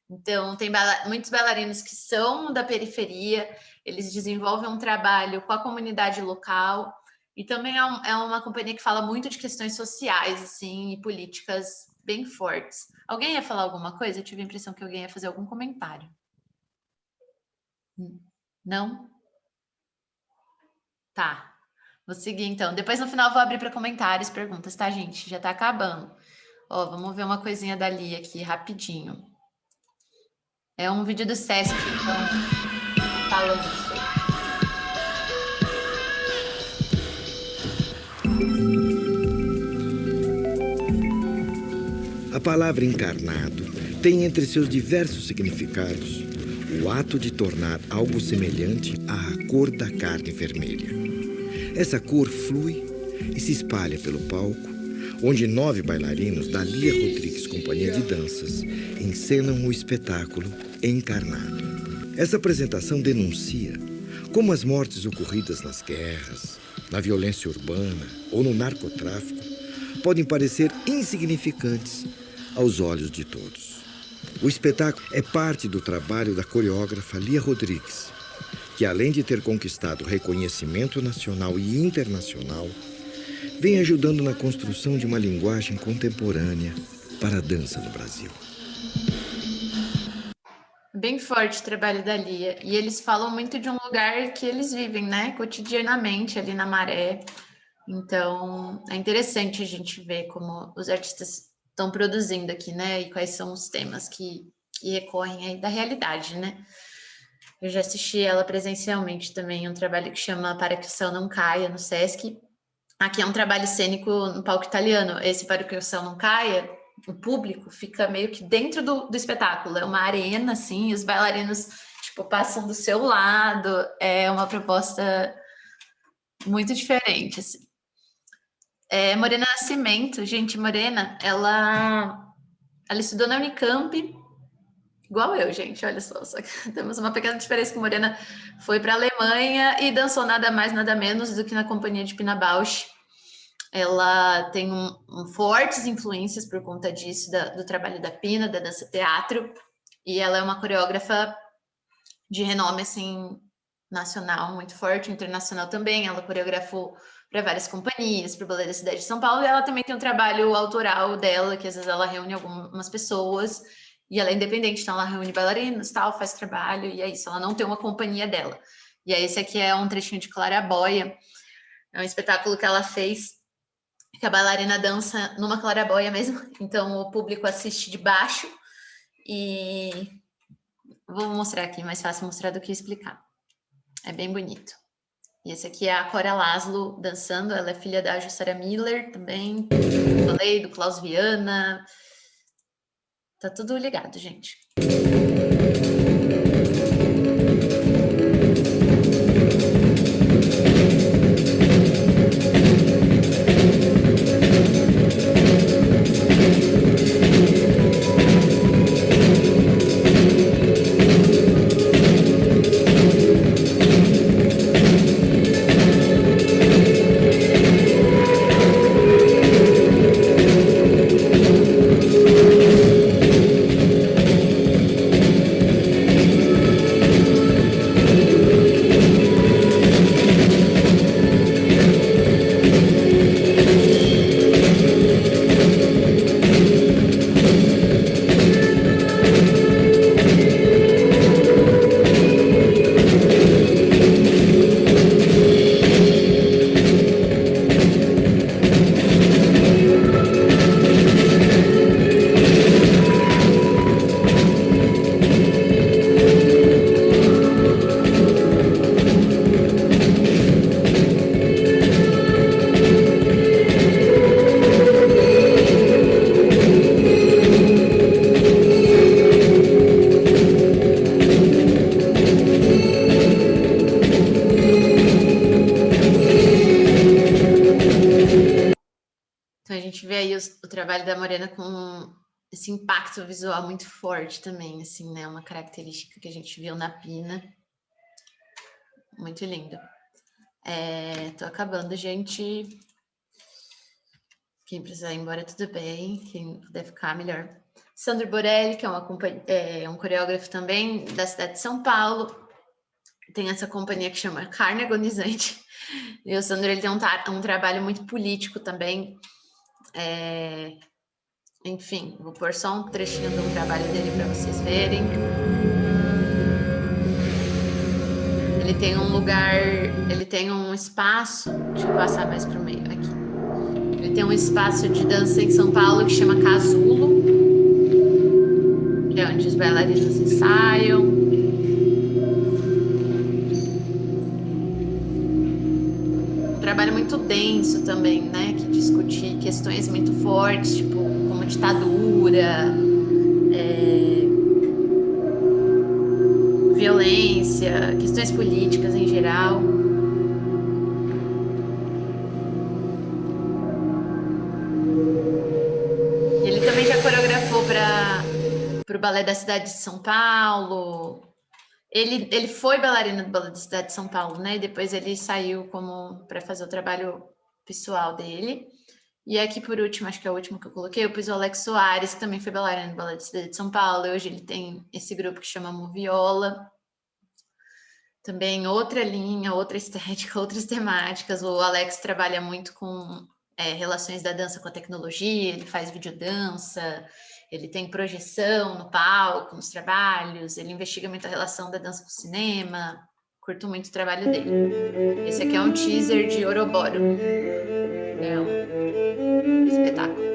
Então, tem muitos bailarinos que são da periferia, eles desenvolvem um trabalho com a comunidade local, e também é uma companhia que fala muito de questões sociais, assim, e políticas bem fortes. Alguém ia falar alguma coisa? Eu tive a impressão que alguém ia fazer algum comentário. Não? Tá. Vou seguir, então. Depois, no final, vou abrir para comentários, perguntas, tá, gente? Já tá acabando. Ó, vamos ver uma coisinha dali aqui, rapidinho. É um vídeo do Sesc, então, falando sobre. A palavra encarnado tem entre seus diversos significados o ato de tornar algo semelhante à cor da carne vermelha. Essa cor flui e se espalha pelo palco, onde 9 bailarinos da Lia Rodrigues Companhia de Danças encenam o espetáculo Encarnado. Essa apresentação denuncia como as mortes ocorridas nas guerras, na violência urbana ou no narcotráfico podem parecer insignificantes aos olhos de todos. O espetáculo é parte do trabalho da coreógrafa Lia Rodrigues, que além de ter conquistado reconhecimento nacional e internacional, vem ajudando na construção de uma linguagem contemporânea para a dança no Brasil. Bem forte o trabalho da Lia. E eles falam muito de um lugar que eles vivem, né? Cotidianamente, ali na Maré. Então, é interessante a gente ver como os artistas estão produzindo aqui, né? E quais são os temas que recorrem aí da realidade, né? Eu já assisti ela presencialmente também, um trabalho que chama Para que o Céu Não Caia, no Sesc. Aqui é um trabalho cênico no palco italiano. Esse Para que o Céu Não Caia, o público fica meio que dentro do espetáculo. É uma arena, assim, e os bailarinos, tipo, passam do seu lado. É uma proposta muito diferente, assim. Morena Nascimento, gente, Morena, ela estudou na Unicamp, igual eu, gente, olha só que temos uma pequena diferença, que Morena foi para a Alemanha e dançou nada mais, nada menos do que na companhia de Pina Bausch. Ela tem fortes influências por conta disso, do trabalho da Pina, da dança teatro, e ela é uma coreógrafa de renome, assim, nacional, muito forte, internacional também. Ela coreografou para várias companhias, para o Ballet da Cidade de São Paulo, e ela também tem um trabalho autoral dela, que às vezes ela reúne algumas pessoas, e ela é independente, então ela reúne bailarinos, tal, faz trabalho, e é isso, ela não tem uma companhia dela. E aí esse aqui é um trechinho de Claraboia, é um espetáculo que ela fez, que a bailarina dança numa claraboia mesmo, então o público assiste de baixo, e vou mostrar aqui, mais fácil mostrar do que explicar. É bem bonito. E esse aqui é a Cora Laszlo dançando, ela é filha da Jussara Miller também, falei, do Klaus Viana. Tá tudo ligado, gente. trabalho da Morena com esse impacto visual muito forte também, assim, né? Uma característica que a gente viu na Pina. Muito lindo. Tô acabando, gente. Quem precisar ir embora, tudo bem. Quem puder ficar, melhor. Sandro Borelli, que é um coreógrafo também da cidade de São Paulo. Tem essa companhia que chama Carne Agonizante. E o Sandro, ele tem um trabalho muito político também. Enfim, vou pôr só um trechinho de um trabalho dele para vocês verem. Ele tem um lugar, ele tem um espaço, deixa eu passar mais para o meio aqui. Ele tem um espaço de dança em São Paulo que chama Casulo, que é onde os bailarinos ensaiam. Um trabalho muito denso também, né? Que discute questões muito fortes, tipo como ditadura, violência, questões políticas em geral. Ele também já coreografou para o Balé da Cidade de São Paulo. Ele foi bailarino do Balé da Cidade de São Paulo, né? E depois ele saiu para fazer o trabalho pessoal dele. E aqui, por último, acho que é o último que eu coloquei, eu pus o Alex Soares, que também foi bailarino do Balé da Cidade de São Paulo. E hoje ele tem esse grupo que chama Moviola. Também outra linha, outra estética, outras temáticas. O Alex trabalha muito com relações da dança com a tecnologia, ele faz videodança, ele tem projeção no palco, nos trabalhos, ele investiga muito a relação da dança com o cinema. Curto muito o trabalho dele. Esse aqui é um teaser de Ouroboro. É um espetáculo.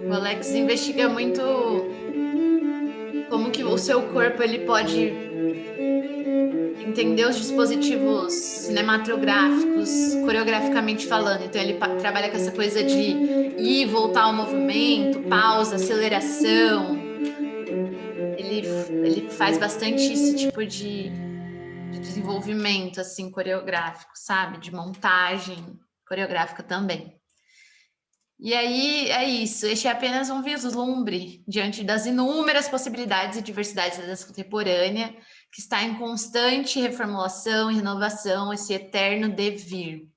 O Alex investiga muito como que o seu corpo ele pode entender os dispositivos cinematográficos, coreograficamente falando. Então ele trabalha com essa coisa de ir e voltar ao movimento, pausa, aceleração. Ele faz bastante esse tipo de desenvolvimento assim coreográfico, sabe? De montagem coreográfica também. E aí é isso, este é apenas um vislumbre diante das inúmeras possibilidades e diversidades da dança contemporânea, que está em constante reformulação e renovação, esse eterno devir.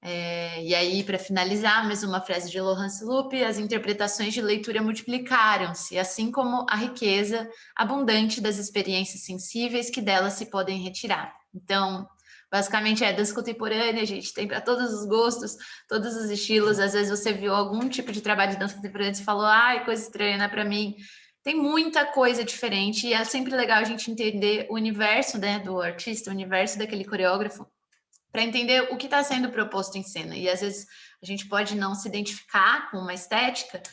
E aí, para finalizar, mais uma frase de Laurence Lupe: as interpretações de leitura multiplicaram-se, assim como a riqueza abundante das experiências sensíveis que delas se podem retirar. Então, basicamente é dança contemporânea, a gente tem para todos os gostos, todos os estilos. Às vezes você viu algum tipo de trabalho de dança contemporânea e falou, ai, coisa estranha, não é para mim. Tem muita coisa diferente e é sempre legal a gente entender o universo, né, do artista, o universo daquele coreógrafo, para entender o que está sendo proposto em cena. E às vezes a gente pode não se identificar com uma estética,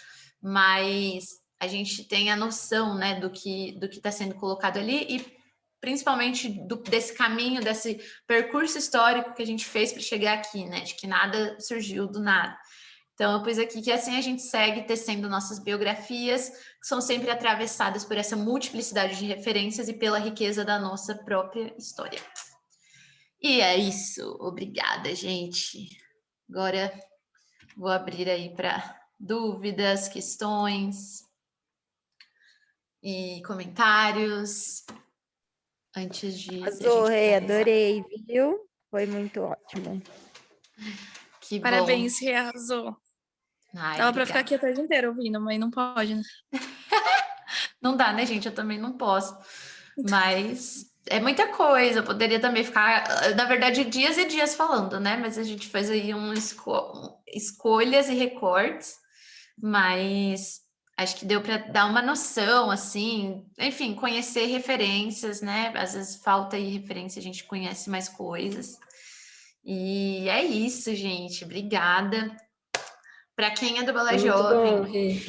mas a gente tem a noção, né, do que está sendo colocado ali e principalmente desse caminho, desse percurso histórico que a gente fez para chegar aqui, né? De que nada surgiu do nada. Então, eu pus aqui que assim a gente segue tecendo nossas biografias, que são sempre atravessadas por essa multiplicidade de referências e pela riqueza da nossa própria história. E é isso. Obrigada, gente. Agora vou abrir aí para dúvidas, questões e comentários. Antes de Arrasou, Rê, adorei, viu? Foi muito ótimo. Que Parabéns, bom. Rê, arrasou. Ai, Dava pra obrigada. ficar aqui a tarde inteira ouvindo, mas não pode, né? Não dá, né, gente? Eu também não posso. Mas É muita coisa, eu poderia também ficar, na verdade, dias e dias falando, né? Mas a gente fez aí escolhas e recortes, mas acho que deu para dar uma noção, assim, enfim, conhecer referências, né? Às vezes falta aí referência, a gente conhece mais coisas. E é isso, gente. Obrigada. Para quem é do Balé Foi muito Jovem, bom, Rê.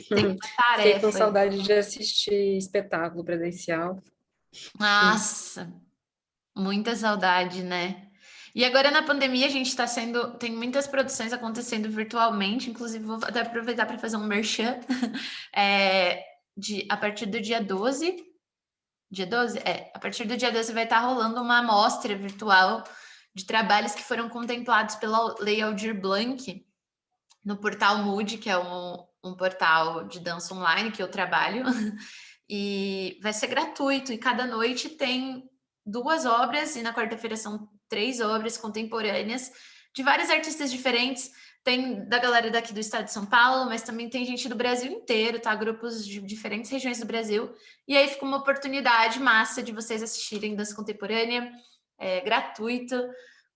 tem uma Fiquei com tarefa. saudade de assistir espetáculo presencial. Nossa, muita saudade, né? E agora na pandemia a gente tem muitas produções acontecendo virtualmente, inclusive vou até aproveitar para fazer um merchan. A partir do dia 12, dia 12? A partir do dia 12 vai estar rolando uma amostra virtual de trabalhos que foram contemplados pela Lei Aldir Blanc no portal Mood, que é um portal de dança online que eu trabalho, e vai ser gratuito, e cada noite tem 2 obras, e na quarta-feira são 3 obras contemporâneas, de vários artistas diferentes, tem da galera daqui do estado de São Paulo, mas também tem gente do Brasil inteiro, tá? Grupos de diferentes regiões do Brasil, e aí fica uma oportunidade massa de vocês assistirem dança contemporânea, gratuito,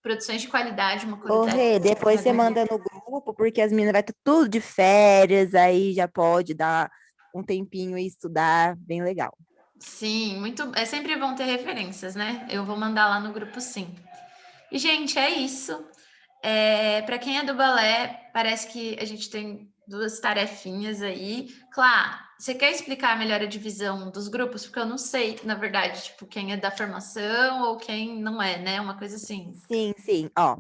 produções de qualidade, uma Ô, qualidade. Rê, depois você manda no grupo, porque as meninas vai estar tudo de férias, aí já pode dar um tempinho e estudar, bem legal. Sim, é sempre bom ter referências, né? Eu vou mandar lá no grupo, sim. E, gente, é isso. Para quem é do balé, parece que a gente tem 2 tarefinhas aí. Claro, você quer explicar melhor a divisão dos grupos? Porque eu não sei, na verdade, tipo, quem é da formação ou quem não é, né? Uma coisa assim. Sim. Ó,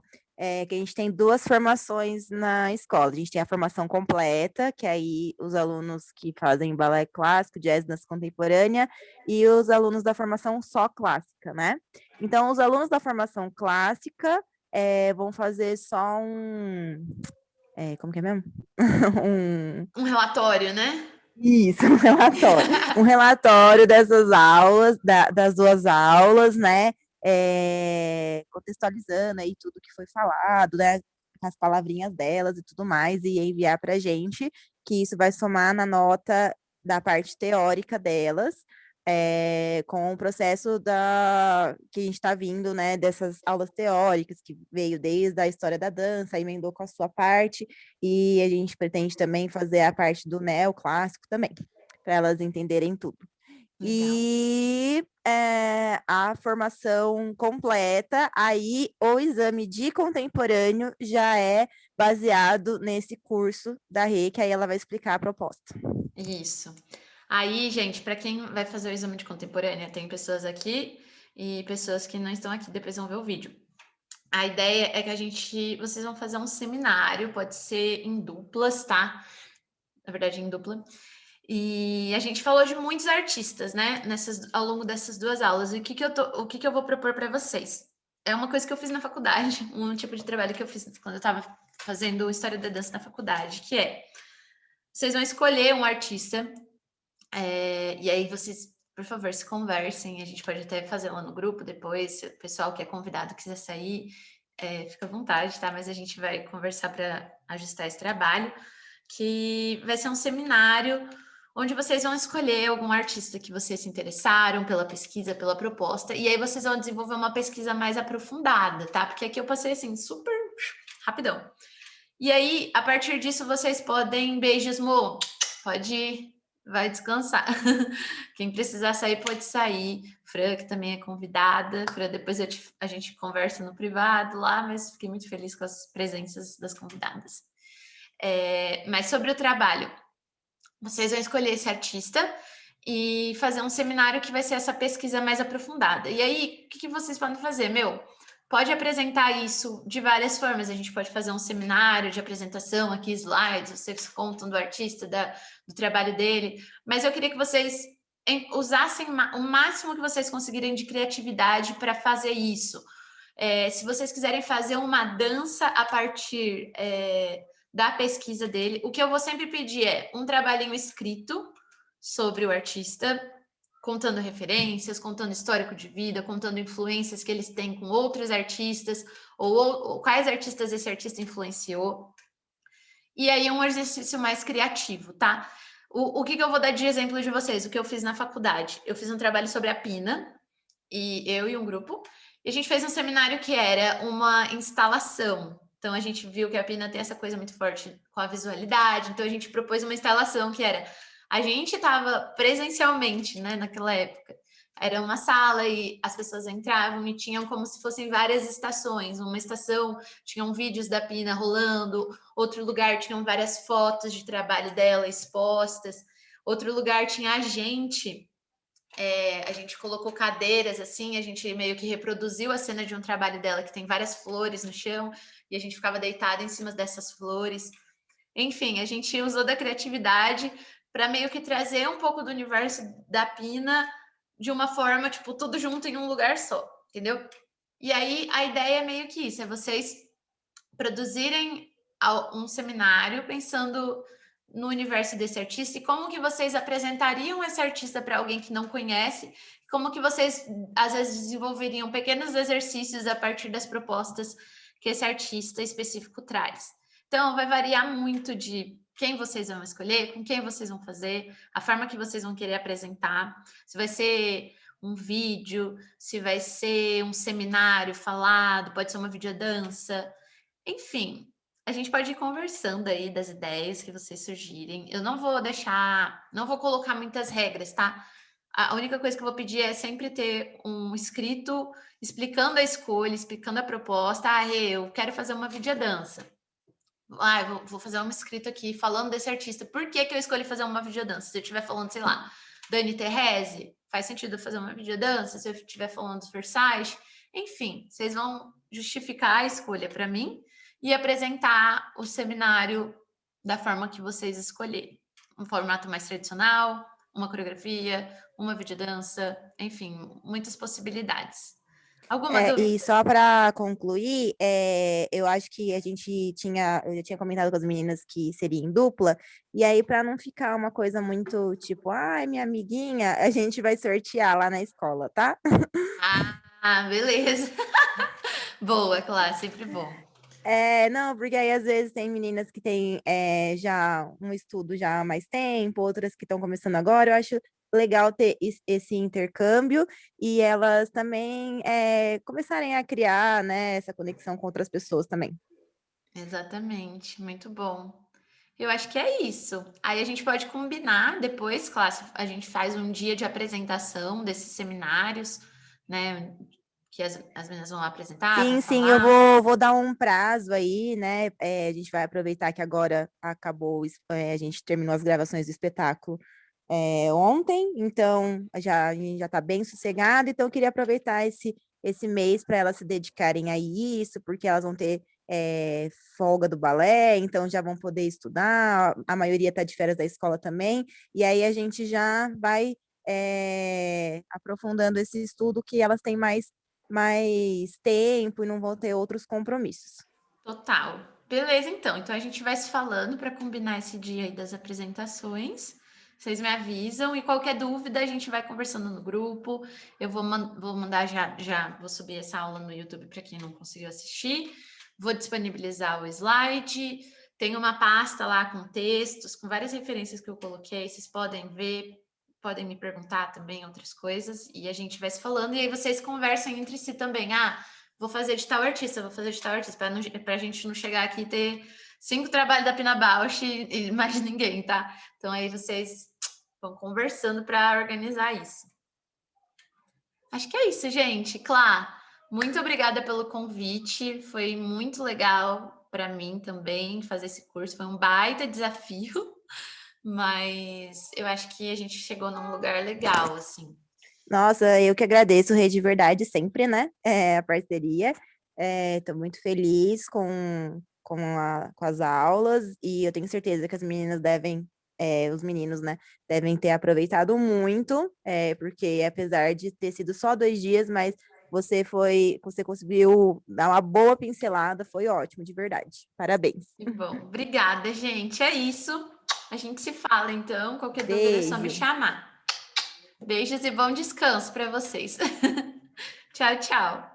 que a gente tem 2 formações na escola. A gente tem a formação completa, que aí os alunos que fazem balé clássico, jazz, dança contemporânea, e os alunos da formação só clássica, né? Então, os alunos da formação clássica vão fazer só como que é mesmo? Um relatório, né? Isso, um relatório. Um relatório dessas aulas, das 2 aulas, né? Contextualizando aí tudo que foi falado, né? As palavrinhas delas e tudo mais, e enviar para a gente, que isso vai somar na nota da parte teórica delas, com o processo que a gente está vindo, né, dessas aulas teóricas, que veio desde a história da dança, emendou com a sua parte, e a gente pretende também fazer a parte do neoclássico também, para elas entenderem tudo. Legal. E a formação completa, aí o exame de contemporâneo já é baseado nesse curso da Rê, que aí ela vai explicar a proposta. Isso. Aí, gente, para quem vai fazer o exame de contemporânea, tem pessoas aqui e pessoas que não estão aqui, depois vão ver o vídeo. A ideia é que vocês vão fazer um seminário, pode ser em duplas, tá? Na verdade, em dupla. E a gente falou de muitos artistas, né? Ao longo dessas 2 aulas. E o que eu vou propor para vocês? É uma coisa que eu fiz na faculdade, um tipo de trabalho que eu fiz quando eu estava fazendo História da Dança na faculdade, que vocês vão escolher um artista, e aí vocês, por favor, se conversem, a gente pode até fazer lá no grupo depois, se o pessoal que é convidado quiser sair, fica à vontade, tá? Mas a gente vai conversar para ajustar esse trabalho, que vai ser um seminário onde vocês vão escolher algum artista que vocês se interessaram pela pesquisa, pela proposta, e aí vocês vão desenvolver uma pesquisa mais aprofundada, tá? Porque aqui eu passei assim, super rapidão. E aí, a partir disso, vocês podem, beijos, Mo, pode ir, vai descansar. Quem precisar sair, pode sair. Fran, que também é convidada. Fran, depois a gente conversa no privado lá, mas fiquei muito feliz com as presenças das convidadas. Mas sobre o trabalho, vocês vão escolher esse artista e fazer um seminário que vai ser essa pesquisa mais aprofundada. E aí, o que vocês podem fazer? Pode apresentar isso de várias formas. A gente pode fazer um seminário de apresentação, aqui slides, vocês contam do artista, do trabalho dele. Mas eu queria que vocês usassem o máximo que vocês conseguirem de criatividade para fazer isso. Se vocês quiserem fazer uma dança a partir da pesquisa dele, o que eu vou sempre pedir é um trabalhinho escrito sobre o artista, contando referências, contando histórico de vida, contando influências que eles têm com outros artistas, ou quais artistas esse artista influenciou. E aí um exercício mais criativo, tá? O que eu vou dar de exemplo de vocês? O que eu fiz na faculdade? Eu fiz um trabalho sobre a Pina, e eu e um grupo, e a gente fez um seminário que era uma instalação. Então, a gente viu que a Pina tem essa coisa muito forte com a visualidade, então a gente propôs uma instalação que era... A gente estava presencialmente, né, naquela época. Era uma sala e as pessoas entravam e tinham como se fossem várias estações. Uma estação tinham vídeos da Pina rolando, outro lugar tinham várias fotos de trabalho dela expostas, outro lugar tinha a gente colocou cadeiras assim, a gente meio que reproduziu a cena de um trabalho dela que tem várias flores no chão e a gente ficava deitado em cima dessas flores. Enfim, a gente usou da criatividade para meio que trazer um pouco do universo da Pina de uma forma, tipo, tudo junto em um lugar só, entendeu? E aí, a ideia é meio que isso, é vocês produzirem um seminário pensando no universo desse artista e como que vocês apresentariam esse artista para alguém que não conhece, como que vocês, às vezes, desenvolveriam pequenos exercícios a partir das propostas que esse artista específico traz. Então, vai variar muito de quem vocês vão escolher, com quem vocês vão fazer, a forma que vocês vão querer apresentar, se vai ser um vídeo, se vai ser um seminário falado, pode ser uma videodança, enfim, a gente pode ir conversando aí das ideias que vocês surgirem. Eu não vou colocar muitas regras, tá? A única coisa que eu vou pedir é sempre ter um escrito explicando a escolha, explicando a proposta. Eu quero fazer uma videodança. Eu vou fazer um escrito aqui falando desse artista. Por que eu escolhi fazer uma videodança? Se eu estiver falando, sei lá, Dani Terrese, faz sentido eu fazer uma videodança? Se eu estiver falando do Versace, enfim, vocês vão justificar a escolha para mim e apresentar o seminário da forma que vocês escolherem. Um formato mais tradicional, uma coreografia, uma videodança, enfim, muitas possibilidades. Alguma dúvida? E só para concluir, eu acho que eu já tinha comentado com as meninas que seria em dupla, e aí para não ficar uma coisa muito tipo, ai, minha amiguinha, a gente vai sortear lá na escola, tá? Beleza. Boa, claro, sempre bom. Não, porque aí às vezes tem meninas que têm já um estudo já há mais tempo, outras que estão começando agora. Eu acho legal ter esse intercâmbio e elas também começarem a criar, né, essa conexão com outras pessoas também. Exatamente, muito bom. Eu acho que é isso. Aí a gente pode combinar depois, claro, a gente faz um dia de apresentação desses seminários, né, que as meninas vão lá apresentar. Sim, eu vou dar um prazo aí, né? A gente vai aproveitar que agora acabou, a gente terminou as gravações do espetáculo ontem, então a gente já está bem sossegado, então eu queria aproveitar esse mês para elas se dedicarem a isso, porque elas vão ter folga do balé, então já vão poder estudar, a maioria está de férias da escola também, e aí a gente já vai aprofundando esse estudo que elas têm mais tempo e não vão ter outros compromissos. Total. Beleza, então. Então a gente vai se falando para combinar esse dia aí das apresentações. Vocês me avisam e qualquer dúvida a gente vai conversando no grupo. Eu vou mandar vou subir essa aula no YouTube para quem não conseguiu assistir. Vou disponibilizar o slide. Tem uma pasta lá com textos, com várias referências que eu coloquei. Vocês podem ver. Podem me perguntar também outras coisas e a gente vai se falando e aí vocês conversem entre si também. Vou fazer de tal artista, para a gente não chegar aqui e ter 5 trabalhos da Pina Bausch e mais ninguém, tá? Então aí vocês vão conversando para organizar isso. Acho que é isso, gente. Clá, muito obrigada pelo convite. Foi muito legal para mim também fazer esse curso. Foi um baita desafio. Mas eu acho que a gente chegou num lugar legal, assim. Nossa, eu que agradeço, Rede Verdade, sempre, né? A parceria. Estou muito feliz com as aulas e eu tenho certeza que as meninas os meninos, né, devem ter aproveitado muito, porque apesar de ter sido só 2 dias, mas você conseguiu dar uma boa pincelada, foi ótimo, de verdade. Parabéns. Que bom. Obrigada, gente. É isso. A gente se fala, então. Qualquer dúvida é só me chamar. Beijos e bom descanso para vocês. Tchau, tchau.